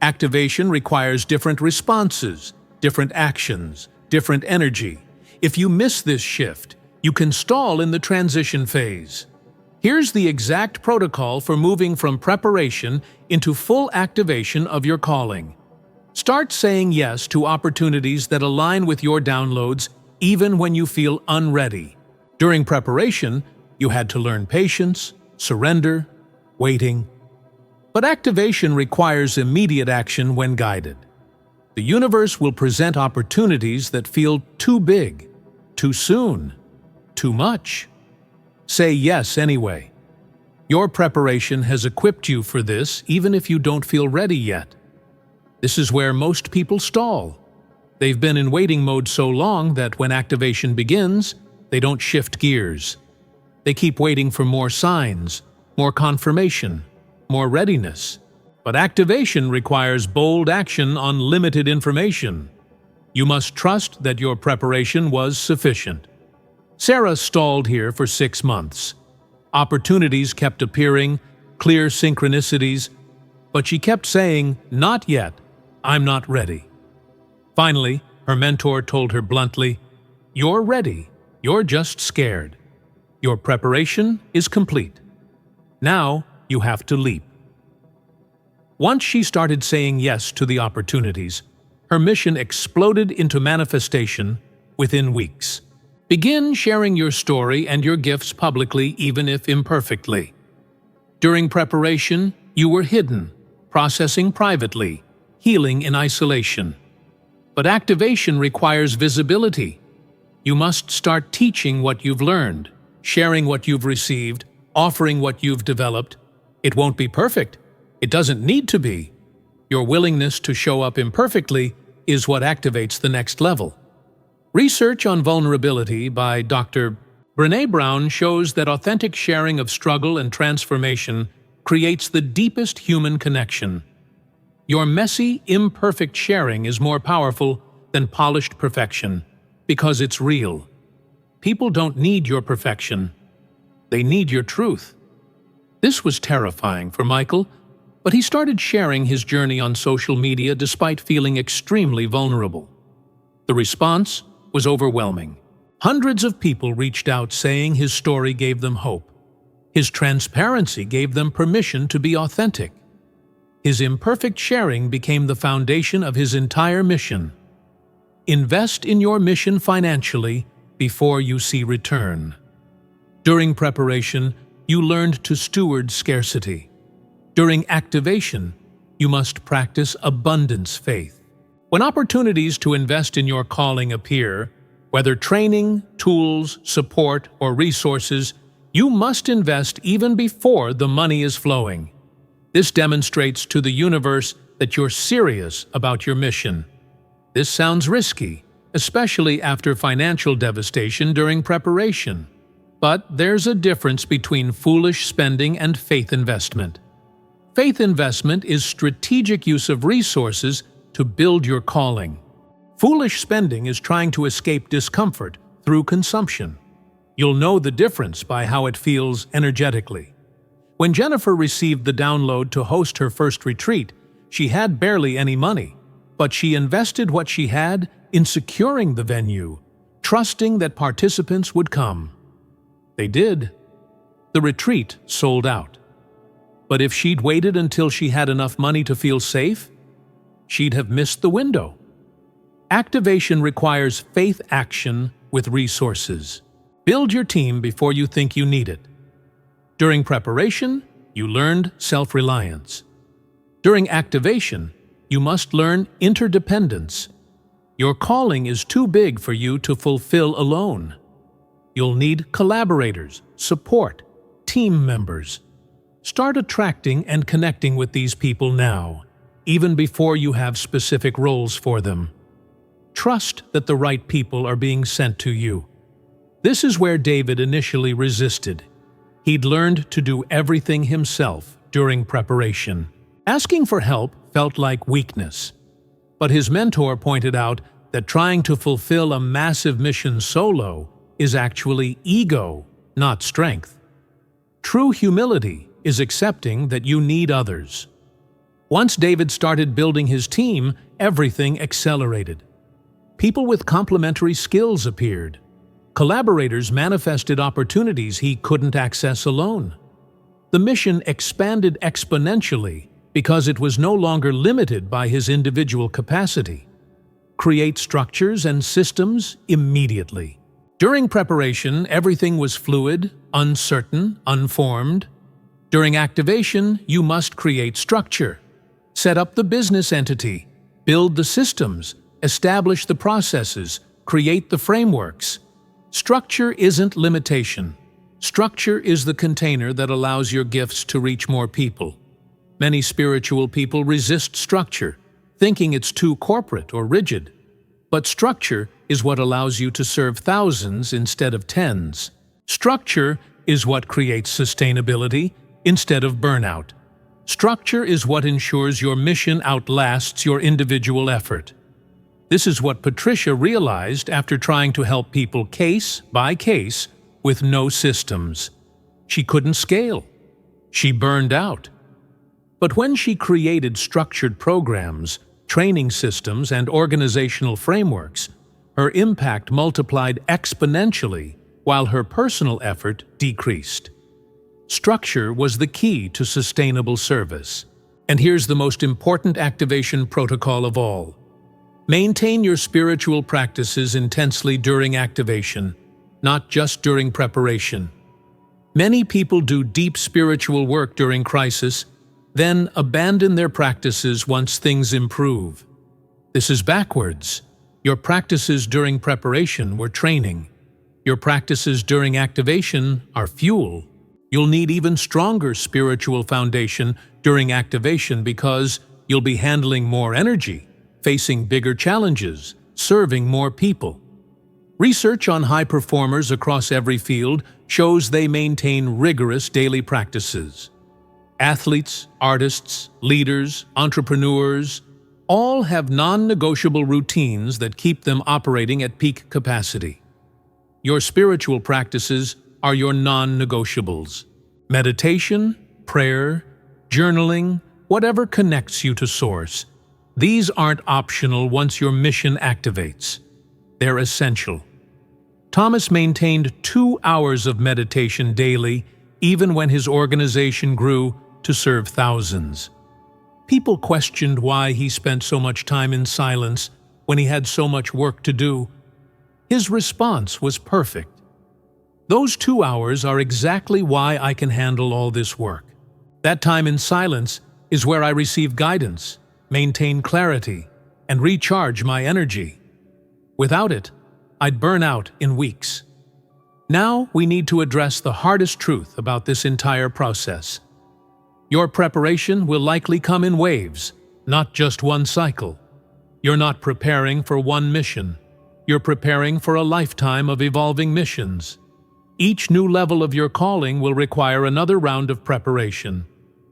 Speaker 1: Activation requires different responses, different actions, different energy. If you miss this shift, you can stall in the transition phase. Here's the exact protocol for moving from preparation into full activation of your calling. Start saying yes to opportunities that align with your downloads even when you feel unready. During preparation, you had to learn patience, surrender, waiting. But activation requires immediate action when guided. The universe will present opportunities that feel too big, too soon, too much. Say yes anyway. Your preparation has equipped you for this even if you don't feel ready yet. This is where most people stall. They've been in waiting mode so long that when activation begins, they don't shift gears. They keep waiting for more signs, more confirmation, more readiness. But activation requires bold action on limited information. You must trust that your preparation was sufficient. Sarah stalled here for 6 months. Opportunities kept appearing, clear synchronicities, but she kept saying, "Not yet, I'm not ready." Finally, her mentor told her bluntly, "You're ready, you're just scared. Your preparation is complete. Now you have to leap." Once she started saying yes to the opportunities, her mission exploded into manifestation within weeks. Begin sharing your story and your gifts publicly, even if imperfectly. During preparation, you were hidden, processing privately, healing in isolation. But activation requires visibility. You must start teaching what you've learned, sharing what you've received, offering what you've developed. It won't be perfect. It doesn't need to be. Your willingness to show up imperfectly is what activates the next level. Research on vulnerability by Dr. Brené Brown shows that authentic sharing of struggle and transformation creates the deepest human connection. Your messy, imperfect sharing is more powerful than polished perfection because it's real. People don't need your perfection. They need your truth. This was terrifying for Michael, but he started sharing his journey on social media despite feeling extremely vulnerable. The response was overwhelming. Hundreds of people reached out saying his story gave them hope. His transparency gave them permission to be authentic. His imperfect sharing became the foundation of his entire mission. Invest in your mission financially before you see return. During preparation, you learned to steward scarcity. During activation, you must practice abundance faith. When opportunities to invest in your calling appear, whether training, tools, support, or resources, you must invest even before the money is flowing. This demonstrates to the universe that you're serious about your mission. This sounds risky, especially after financial devastation during preparation. But there's a difference between foolish spending and faith investment. Faith investment is strategic use of resources to build your calling. Foolish spending is trying to escape discomfort through consumption. You'll know the difference by how it feels energetically. When Jennifer received the download to host her first retreat, she had barely any money, but she invested what she had in securing the venue, trusting that participants would come. They did. The retreat sold out. But if she'd waited until she had enough money to feel safe, she'd have missed the window. Activation requires faith action with resources. Build your team before you think you need it. During preparation, you learned self-reliance. During activation, you must learn interdependence. Your calling is too big for you to fulfill alone. You'll need collaborators, support, team members. Start attracting and connecting with these people now, even before you have specific roles for them. Trust that the right people are being sent to you. This is where David initially resisted. He'd learned to do everything himself during preparation. Asking for help felt like weakness. But his mentor pointed out that trying to fulfill a massive mission solo is actually ego, not strength. True humility is accepting that you need others. Once David started building his team, everything accelerated. People with complementary skills appeared. Collaborators manifested opportunities he couldn't access alone. The mission expanded exponentially because it was no longer limited by his individual capacity. Create structures and systems immediately. During preparation, everything was fluid, uncertain, unformed. During activation, you must create structure. Set up the business entity, build the systems, establish the processes, create the frameworks. Structure isn't limitation. Structure is the container that allows your gifts to reach more people. Many spiritual people resist structure, thinking it's too corporate or rigid. But structure is what allows you to serve thousands instead of tens. Structure is what creates sustainability instead of burnout. Structure is what ensures your mission outlasts your individual effort. This is what Patricia realized after trying to help people case by case with no systems. She couldn't scale. She burned out. But when she created structured programs, training systems, and organizational frameworks, her impact multiplied exponentially while her personal effort decreased. Structure was the key to sustainable service. And here's the most important activation protocol of all. Maintain your spiritual practices intensely during activation, not just during preparation. Many people do deep spiritual work during crisis, then abandon their practices once things improve. This is backwards. Your practices during preparation were training. Your practices during activation are fuel. You'll need even stronger spiritual foundation during activation because you'll be handling more energy, facing bigger challenges, serving more people. Research on high performers across every field shows they maintain rigorous daily practices. Athletes, artists, leaders, entrepreneurs, all have non-negotiable routines that keep them operating at peak capacity. Your spiritual practices are your non-negotiables. Meditation, prayer, journaling, whatever connects you to Source. These aren't optional once your mission activates. They're essential. Thomas maintained 2 hours of meditation daily, even when his organization grew to serve thousands. People questioned why he spent so much time in silence when he had so much work to do. His response was perfect. Those 2 hours are exactly why I can handle all this work. That time in silence is where I receive guidance, maintain clarity, and recharge my energy. Without it, I'd burn out in weeks. Now we need to address the hardest truth about this entire process. Your preparation will likely come in waves, not just one cycle. You're not preparing for one mission. You're preparing for a lifetime of evolving missions. Each new level of your calling will require another round of preparation,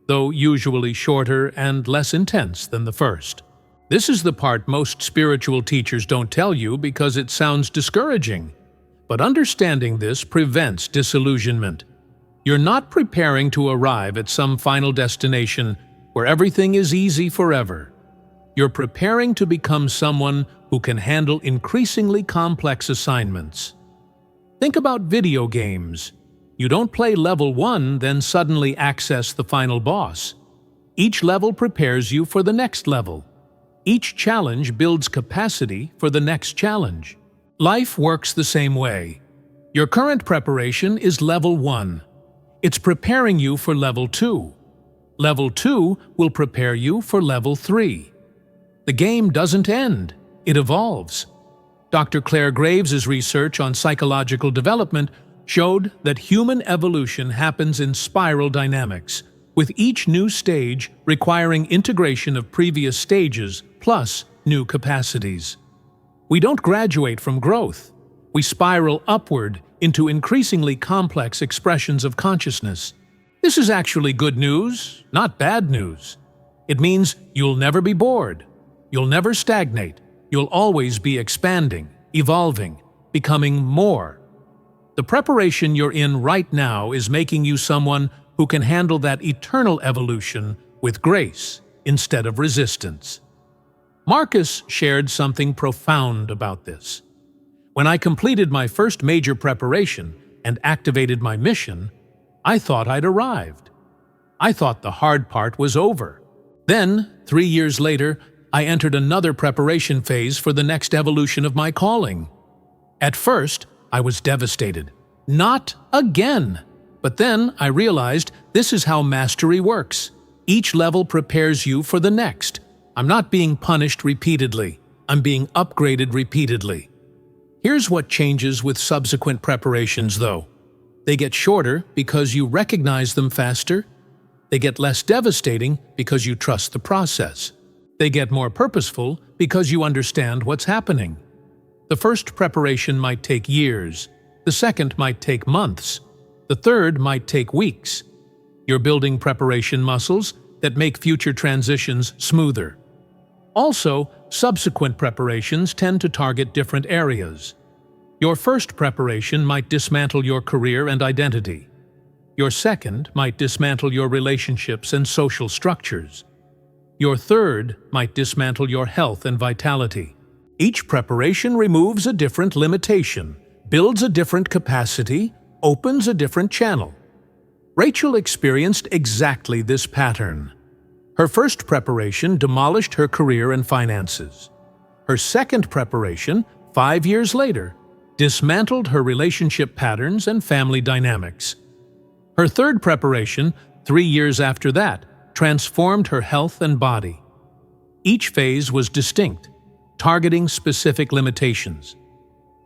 Speaker 1: though usually shorter and less intense than the first. This is the part most spiritual teachers don't tell you because it sounds discouraging. But understanding this prevents disillusionment. You're not preparing to arrive at some final destination where everything is easy forever. You're preparing to become someone who can handle increasingly complex assignments. Think about video games. You don't play level 1, then suddenly access the final boss. Each level prepares you for the next level. Each challenge builds capacity for the next challenge. Life works the same way. Your current preparation is level 1. It's preparing you for level 2. Level 2 will prepare you for level 3. The game doesn't end, it evolves. Dr. Claire Graves' research on psychological development showed that human evolution happens in spiral dynamics, with each new stage requiring integration of previous stages plus new capacities. We don't graduate from growth. We spiral upward into increasingly complex expressions of consciousness. This is actually good news, not bad news. It means you'll never be bored. You'll never stagnate. You'll always be expanding, evolving, becoming more. The preparation you're in right now is making you someone who can handle that eternal evolution with grace instead of resistance. Marcus shared something profound about this. When I completed my first major preparation and activated my mission, I thought I'd arrived. I thought the hard part was over. Then, 3 years later, I entered another preparation phase for the next evolution of my calling. At first, I was devastated. Not again! But then I realized this is how mastery works. Each level prepares you for the next. I'm not being punished repeatedly. I'm being upgraded repeatedly. Here's what changes with subsequent preparations, though. They get shorter because you recognize them faster. They get less devastating because you trust the process. They get more purposeful because you understand what's happening. The first preparation might take years. The second might take months. The third might take weeks. You're building preparation muscles that make future transitions smoother. Also, subsequent preparations tend to target different areas. Your first preparation might dismantle your career and identity. Your second might dismantle your relationships and social structures. Your third might dismantle your health and vitality. Each preparation removes a different limitation, builds a different capacity, opens a different channel. Rachel experienced exactly this pattern. Her first preparation demolished her career and finances. Her second preparation, 5 years later, dismantled her relationship patterns and family dynamics. Her third preparation, 3 years after that, transformed her health and body. Each phase was distinct, targeting specific limitations.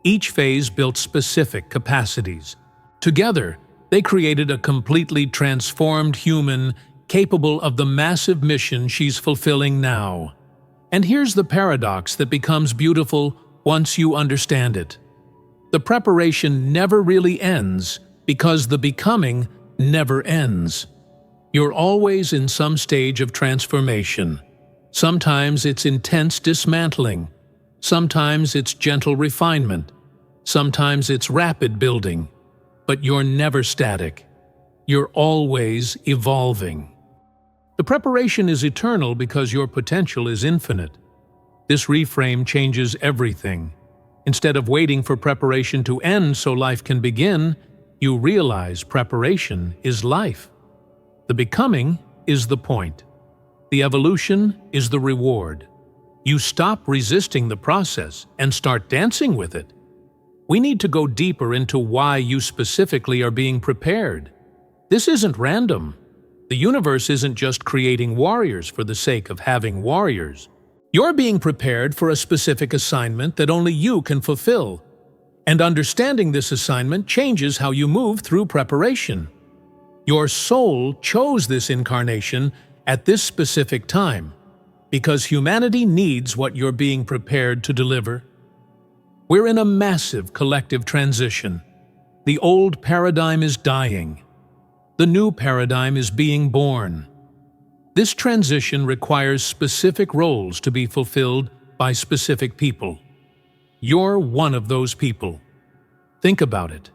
Speaker 1: Each phase built specific capacities. Together, they created a completely transformed human capable of the massive mission she's fulfilling now. And here's the paradox that becomes beautiful once you understand it. The preparation never really ends because the becoming never ends. You're always in some stage of transformation. Sometimes it's intense dismantling. Sometimes it's gentle refinement. Sometimes it's rapid building. But you're never static. You're always evolving. The preparation is eternal because your potential is infinite. This reframe changes everything. Instead of waiting for preparation to end so life can begin, you realize preparation is life. The becoming is the point. The evolution is the reward. You stop resisting the process and start dancing with it. We need to go deeper into why you specifically are being prepared. This isn't random. The universe isn't just creating warriors for the sake of having warriors. You're being prepared for a specific assignment that only you can fulfill. And understanding this assignment changes how you move through preparation. Your soul chose this incarnation at this specific time because humanity needs what you're being prepared to deliver. We're in a massive collective transition. The old paradigm is dying. The new paradigm is being born. This transition requires specific roles to be fulfilled by specific people. You're one of those people. Think about it.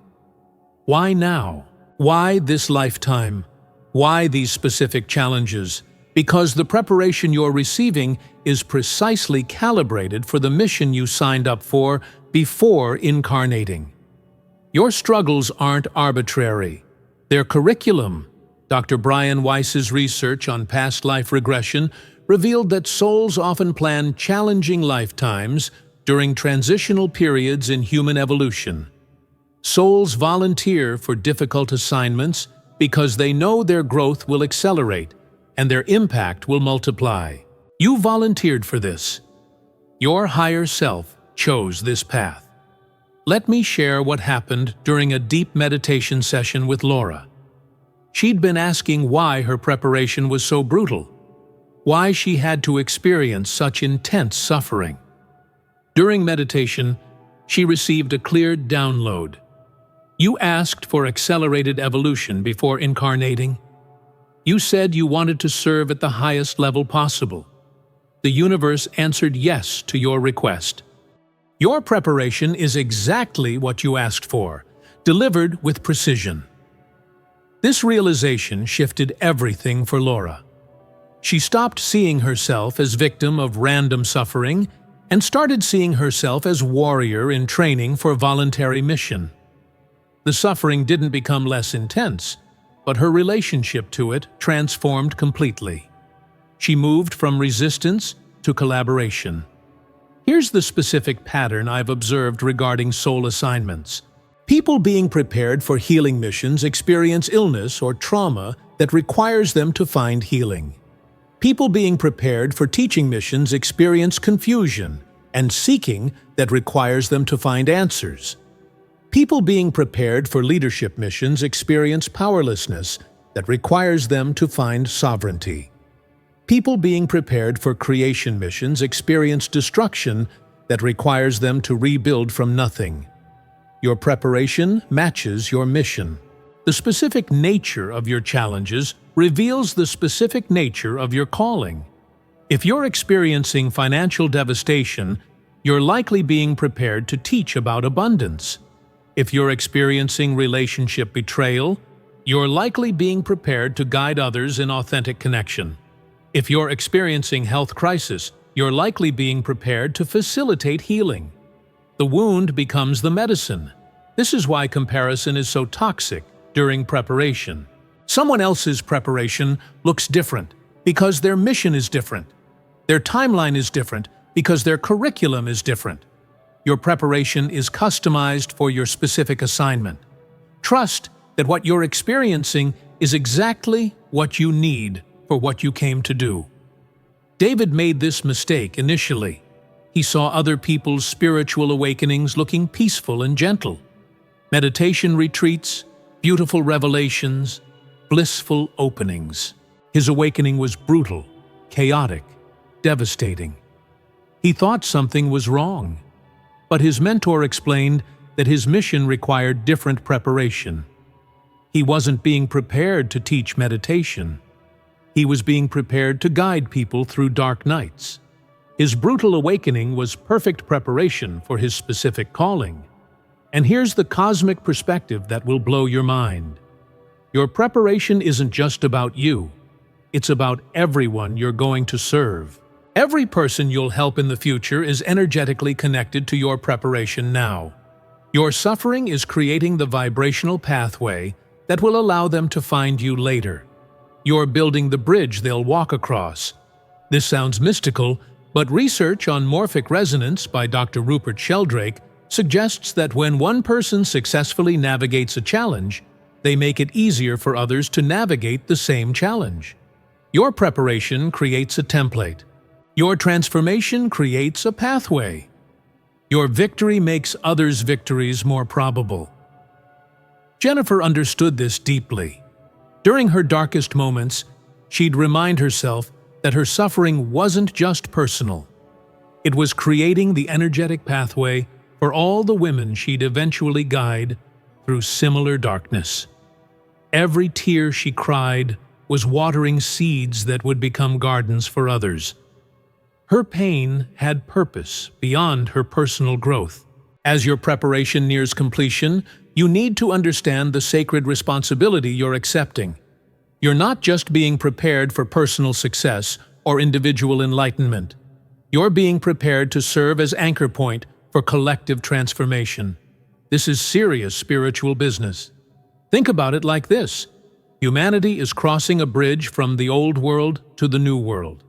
Speaker 1: Why now? Why this lifetime? Why these specific challenges? Because the preparation you're receiving is precisely calibrated for the mission you signed up for before incarnating. Your struggles aren't arbitrary. They're curriculum. Dr. Brian Weiss's research on past life regression revealed that souls often plan challenging lifetimes during transitional periods in human evolution. Souls volunteer for difficult assignments because they know their growth will accelerate and their impact will multiply. You volunteered for this. Your higher self chose this path. Let me share what happened during a deep meditation session with Laura. She'd been asking why her preparation was so brutal, why she had to experience such intense suffering. During meditation, she received a clear download. You asked for accelerated evolution before incarnating. You said you wanted to serve at the highest level possible. The universe answered yes to your request. Your preparation is exactly what you asked for, delivered with precision. This realization shifted everything for Laura. She stopped seeing herself as victim of random suffering and started seeing herself as warrior in training for voluntary mission. The suffering didn't become less intense, but her relationship to it transformed completely. She moved from resistance to collaboration. Here's the specific pattern I've observed regarding soul assignments. People being prepared for healing missions experience illness or trauma that requires them to find healing. People being prepared for teaching missions experience confusion and seeking that requires them to find answers. People being prepared for leadership missions experience powerlessness that requires them to find sovereignty. People being prepared for creation missions experience destruction that requires them to rebuild from nothing. Your preparation matches your mission. The specific nature of your challenges reveals the specific nature of your calling. If you're experiencing financial devastation, you're likely being prepared to teach about abundance. If you're experiencing relationship betrayal, you're likely being prepared to guide others in authentic connection. If you're experiencing health crisis, you're likely being prepared to facilitate healing. The wound becomes the medicine. This is why comparison is so toxic during preparation. Someone else's preparation looks different because their mission is different. Their timeline is different because their curriculum is different. Your preparation is customized for your specific assignment. Trust that what you're experiencing is exactly what you need for what you came to do. David made this mistake initially. He saw other people's spiritual awakenings looking peaceful and gentle. Meditation retreats, beautiful revelations, blissful openings. His awakening was brutal, chaotic, devastating. He thought something was wrong. But his mentor explained that his mission required different preparation. He wasn't being prepared to teach meditation. He was being prepared to guide people through dark nights. His brutal awakening was perfect preparation for his specific calling. And here's the cosmic perspective that will blow your mind. Your preparation isn't just about you. It's about everyone you're going to serve. Every person you'll help in the future is energetically connected to your preparation now. Your suffering is creating the vibrational pathway that will allow them to find you later. You're building the bridge they'll walk across. This sounds mystical, but research on morphic resonance by Dr. Rupert Sheldrake suggests that when one person successfully navigates a challenge, they make it easier for others to navigate the same challenge. Your preparation creates a template. Your transformation creates a pathway. Your victory makes others' victories more probable. Jennifer understood this deeply. During her darkest moments, she'd remind herself that her suffering wasn't just personal. It was creating the energetic pathway for all the women she'd eventually guide through similar darkness. Every tear she cried was watering seeds that would become gardens for others. Her pain had purpose beyond her personal growth. As your preparation nears completion, you need to understand the sacred responsibility you're accepting. You're not just being prepared for personal success or individual enlightenment. You're being prepared to serve as anchor point for collective transformation. This is serious spiritual business. Think about it like this. Humanity is crossing a bridge from the old world to the new world.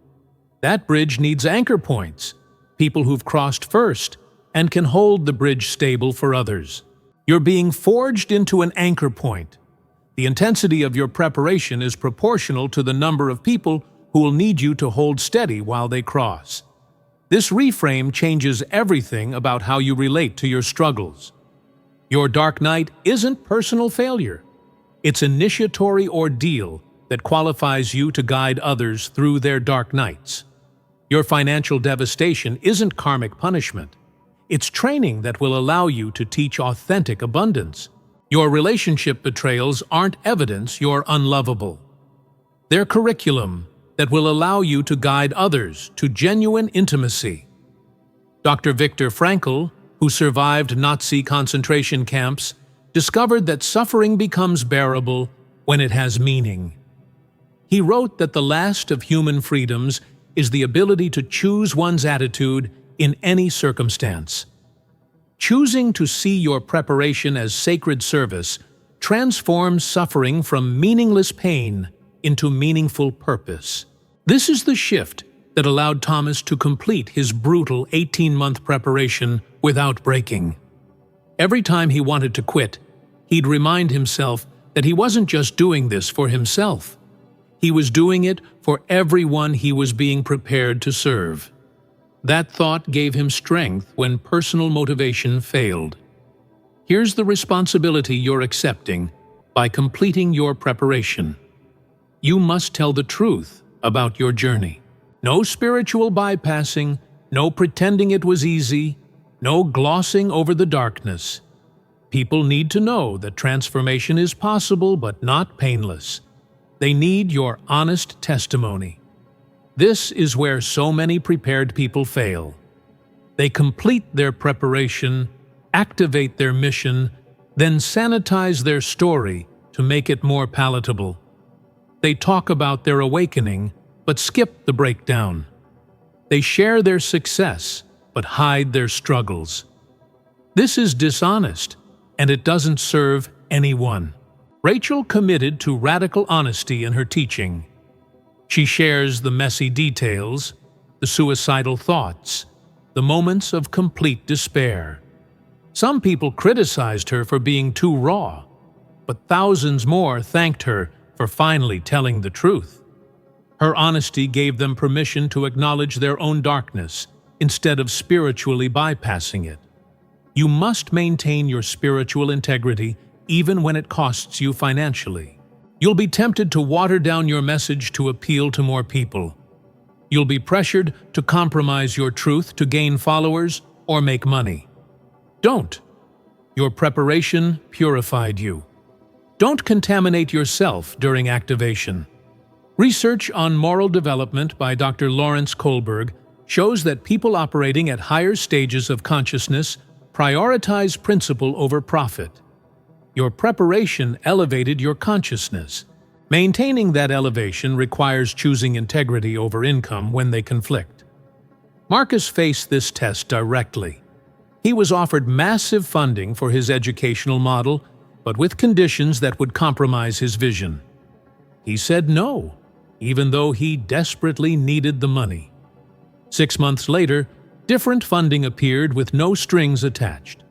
Speaker 1: That bridge needs anchor points, people who've crossed first and can hold the bridge stable for others. You're being forged into an anchor point. The intensity of your preparation is proportional to the number of people who will need you to hold steady while they cross. This reframe changes everything about how you relate to your struggles. Your dark night isn't personal failure. It's initiatory ordeal that qualifies you to guide others through their dark nights. Your financial devastation isn't karmic punishment. It's training that will allow you to teach authentic abundance. Your relationship betrayals aren't evidence you're unlovable. They're curriculum that will allow you to guide others to genuine intimacy. Dr. Viktor Frankl, who survived Nazi concentration camps, discovered that suffering becomes bearable when it has meaning. He wrote that the last of human freedoms is the ability to choose one's attitude in any circumstance. Choosing to see your preparation as sacred service transforms suffering from meaningless pain into meaningful purpose. This is the shift that allowed Thomas to complete his brutal 18-month preparation without breaking. Every time he wanted to quit, he'd remind himself that he wasn't just doing this for himself. He was doing it for everyone he was being prepared to serve. That thought gave him strength when personal motivation failed. Here's the responsibility you're accepting by completing your preparation. You must tell the truth about your journey. No spiritual bypassing, no pretending it was easy, no glossing over the darkness. People need to know that transformation is possible but not painless. They need your honest testimony. This is where so many prepared people fail. They complete their preparation, activate their mission, then sanitize their story to make it more palatable. They talk about their awakening, but skip the breakdown. They share their success, but hide their struggles. This is dishonest, and it doesn't serve anyone. Rachel committed to radical honesty in her teaching. She shares the messy details, the suicidal thoughts, the moments of complete despair. Some people criticized her for being too raw, but thousands more thanked her for finally telling the truth. Her honesty gave them permission to acknowledge their own darkness instead of spiritually bypassing it. You must maintain your spiritual integrity even when it costs you financially. You'll be tempted to water down your message to appeal to more people. You'll be pressured to compromise your truth to gain followers or make money. Don't. Your preparation purified you. Don't contaminate yourself during activation. Research on moral development by Dr. Lawrence Kohlberg shows that people operating at higher stages of consciousness prioritize principle over profit. Your preparation elevated your consciousness. Maintaining that elevation requires choosing integrity over income when they conflict. Marcus faced this test directly. He was offered massive funding for his educational model, but with conditions that would compromise his vision. He said no, even though he desperately needed the money. 6 months later, different funding appeared with no strings attached.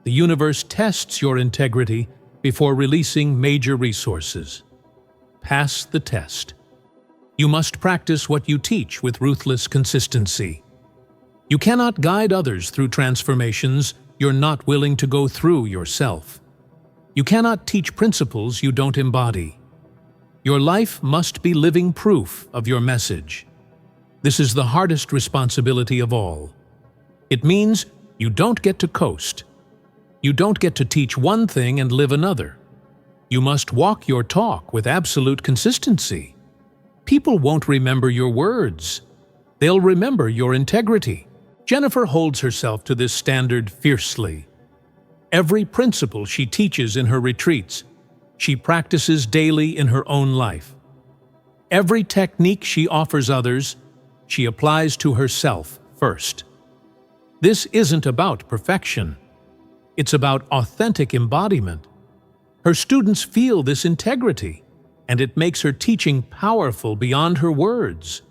Speaker 1: The universe tests your integrity before releasing major resources. Pass the test. You must practice what you teach with ruthless consistency. You cannot guide others through transformations you're not willing to go through yourself. You cannot teach principles you don't embody. Your life must be living proof of your message. This is the hardest responsibility of all. It means you don't get to coast. You don't get to teach one thing and live another. You must walk your talk with absolute consistency. People won't remember your words. They'll remember your integrity. Jennifer holds herself to this standard fiercely. Every principle she teaches in her retreats, she practices daily in her own life. Every technique she offers others, she applies to herself first. This isn't about perfection. It's about authentic embodiment. Her students feel this integrity, and it makes her teaching powerful beyond her words.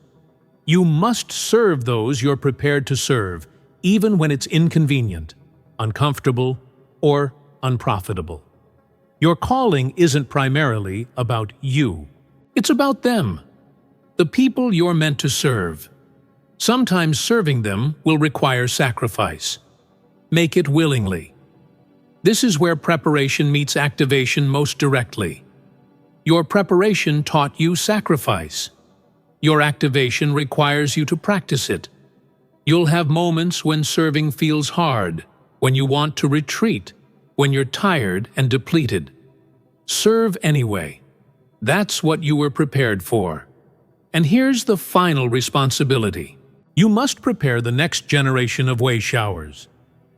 Speaker 1: You must serve those you're prepared to serve, even when it's inconvenient, uncomfortable, or unprofitable. Your calling isn't primarily about you. It's about them, the people you're meant to serve. Sometimes serving them will require sacrifice. Make it willingly. This is where preparation meets activation most directly. Your preparation taught you sacrifice. Your activation requires you to practice it. You'll have moments when serving feels hard, when you want to retreat, when you're tired and depleted. Serve anyway. That's what you were prepared for. And here's the final responsibility. You must prepare the next generation of way showers.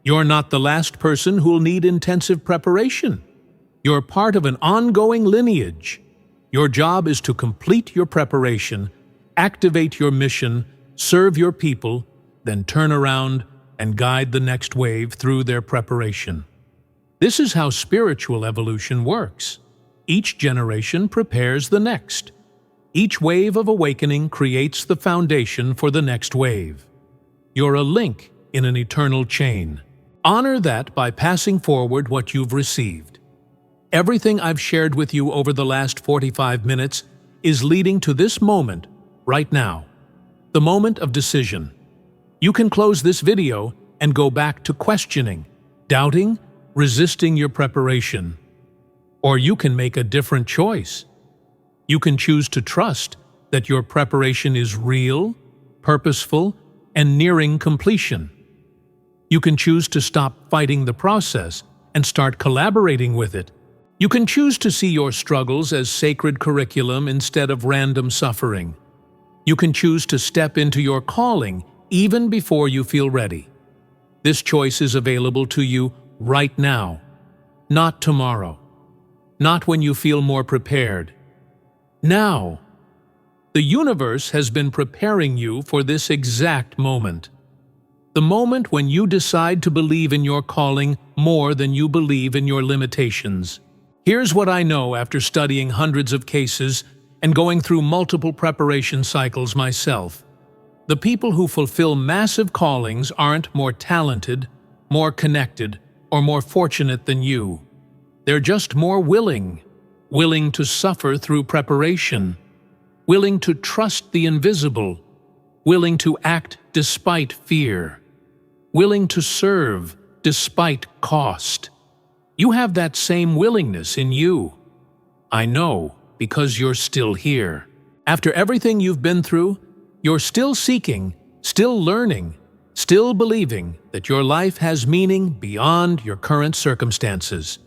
Speaker 1: You're not the last person who'll need intensive preparation. You're part of an ongoing lineage. Your job is to complete your preparation, activate your mission, serve your people, then turn around and guide the next wave through their preparation. This is how spiritual evolution works. Each generation prepares the next. Each wave of awakening creates the foundation for the next wave. You're a link in an eternal chain. Honor that by passing forward what you've received. Everything I've shared with you over the last 45 minutes is leading to this moment right now, the moment of decision. You can close this video and go back to questioning, doubting, resisting your preparation. Or you can make a different choice. You can choose to trust that your preparation is real, purposeful, and nearing completion. You can choose to stop fighting the process and start collaborating with it. You can choose to see your struggles as sacred curriculum instead of random suffering. You can choose to step into your calling even before you feel ready. This choice is available to you right now, not tomorrow, not when you feel more prepared. Now, the universe has been preparing you for this exact moment. The moment when you decide to believe in your calling more than you believe in your limitations. Here's what I know after studying hundreds of cases and going through multiple preparation cycles myself. The people who fulfill massive callings aren't more talented, more connected, or more fortunate than you. They're just more willing to suffer through preparation, willing to trust the invisible, willing to act despite fear, willing to serve despite cost. You have that same willingness in you. I know, because you're still here. After everything you've been through, you're still seeking, still learning, still believing that your life has meaning beyond your current circumstances.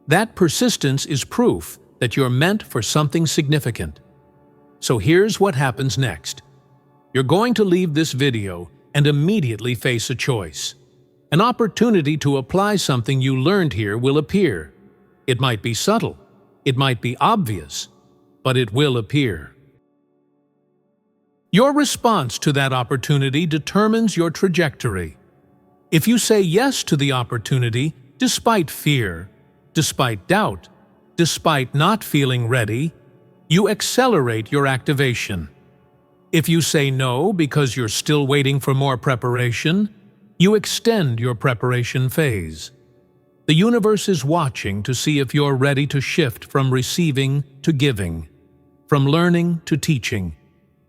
Speaker 1: That persistence is proof that you're meant for something significant. So here's what happens next. You're going to leave this video and immediately face a choice. An opportunity to apply something you learned here will appear. It might be subtle, it might be obvious, but it will appear. Your response to that opportunity determines your trajectory. If you say yes to the opportunity, despite fear, despite doubt, despite not feeling ready, you accelerate your activation. If you say no because you're still waiting for more preparation, you extend your preparation phase. The universe is watching to see if you're ready to shift from receiving to giving, from learning to teaching,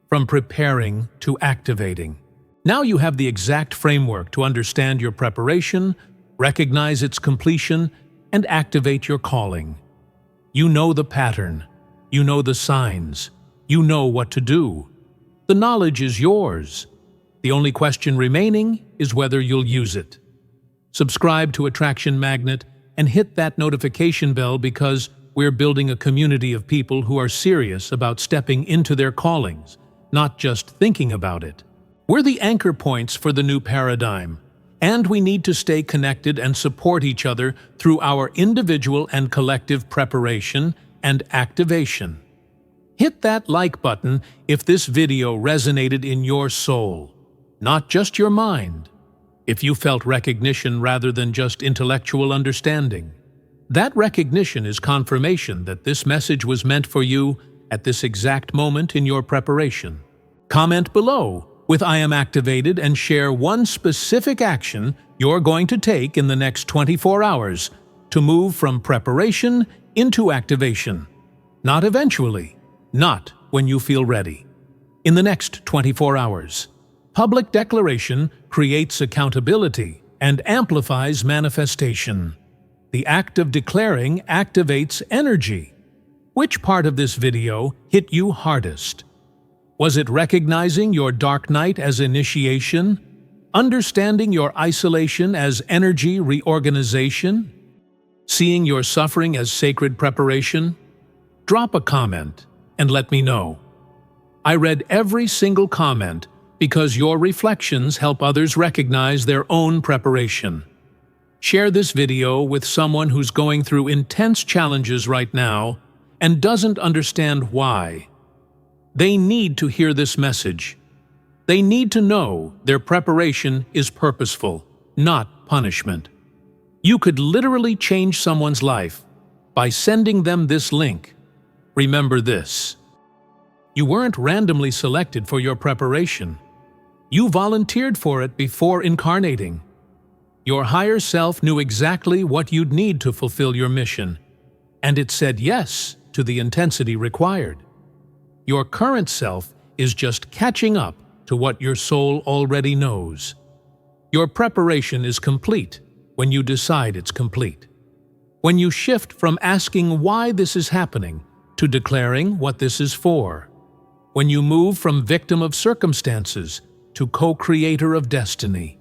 Speaker 1: from preparing to activating. Now you have the exact framework to understand your preparation, recognize its completion, and activate your calling. You know the pattern, you know the signs, you know what to do. The knowledge is yours. The only question remaining is whether you'll use it. Subscribe to Attraction Magnet and hit that notification bell because we're building a community of people who are serious about stepping into their callings, not just thinking about it. We're the anchor points for the new paradigm, and we need to stay connected and support each other through our individual and collective preparation and activation. Hit that like button if this video resonated in your soul, not just your mind. If you felt recognition rather than just intellectual understanding. That recognition is confirmation that this message was meant for you at this exact moment in your preparation. Comment below with "I am activated" and share one specific action you're going to take in the next 24 hours to move from preparation into activation. Not eventually, not when you feel ready. In the next 24 hours. Public declaration creates accountability and amplifies manifestation. The act of declaring activates energy. Which part of this video hit you hardest? Was it recognizing your dark night as initiation? Understanding your isolation as energy reorganization? Seeing your suffering as sacred preparation? Drop a comment and let me know. I read every single comment because your reflections help others recognize their own preparation. Share this video with someone who's going through intense challenges right now and doesn't understand why. They need to hear this message. They need to know their preparation is purposeful, not punishment. You could literally change someone's life by sending them this link. Remember this. You weren't randomly selected for your preparation. You volunteered for it before incarnating. Your higher self knew exactly what you'd need to fulfill your mission, and it said yes to the intensity required. Your current self is just catching up to what your soul already knows. Your preparation is complete, when you decide it's complete. When you shift from asking why this is happening to declaring what this is for. When you move from victim of circumstances to co-creator of destiny.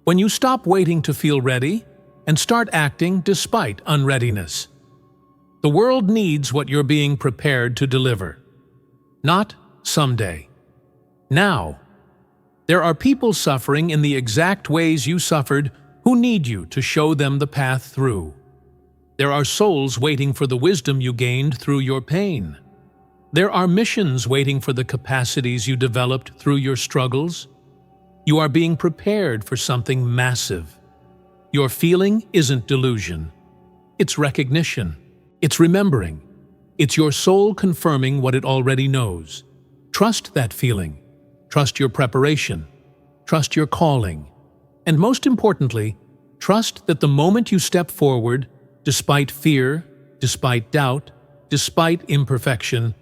Speaker 1: When you stop waiting to feel ready and start acting despite unreadiness. The world needs what you're being prepared to deliver. Not someday. Now. There are people suffering in the exact ways you suffered who need you to show them the path through. There are souls waiting for the wisdom you gained through your pain. There are missions waiting for the capacities you developed through your struggles. You are being prepared for something massive. Your feeling isn't delusion. It's recognition. It's remembering. It's your soul confirming what it already knows. Trust that feeling. Trust your preparation. Trust your calling. And most importantly, trust that the moment you step forward, despite fear, despite doubt, despite imperfection,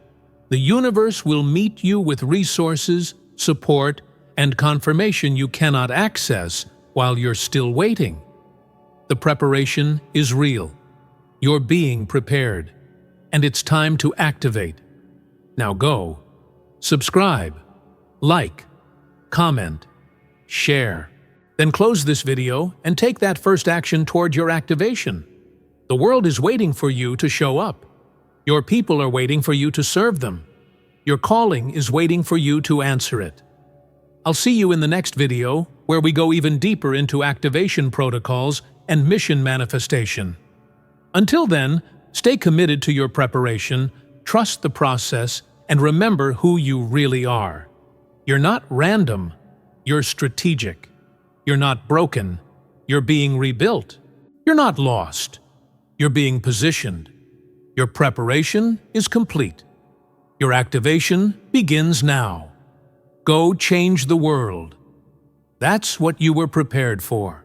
Speaker 1: the universe will meet you with resources, support, and confirmation you cannot access while you're still waiting. The preparation is real. You're being prepared. And it's time to activate. Now go. Subscribe. Like. Comment. Share. Then close this video and take that first action toward your activation. The world is waiting for you to show up. Your people are waiting for you to serve them. Your calling is waiting for you to answer it. I'll see you in the next video where we go even deeper into activation protocols and mission manifestation. Until then, stay committed to your preparation, trust the process, and remember who you really are. You're not random, you're strategic. You're not broken, you're being rebuilt. You're not lost, you're being positioned. Your preparation is complete. Your activation begins now. Go change the world. That's what you were prepared for.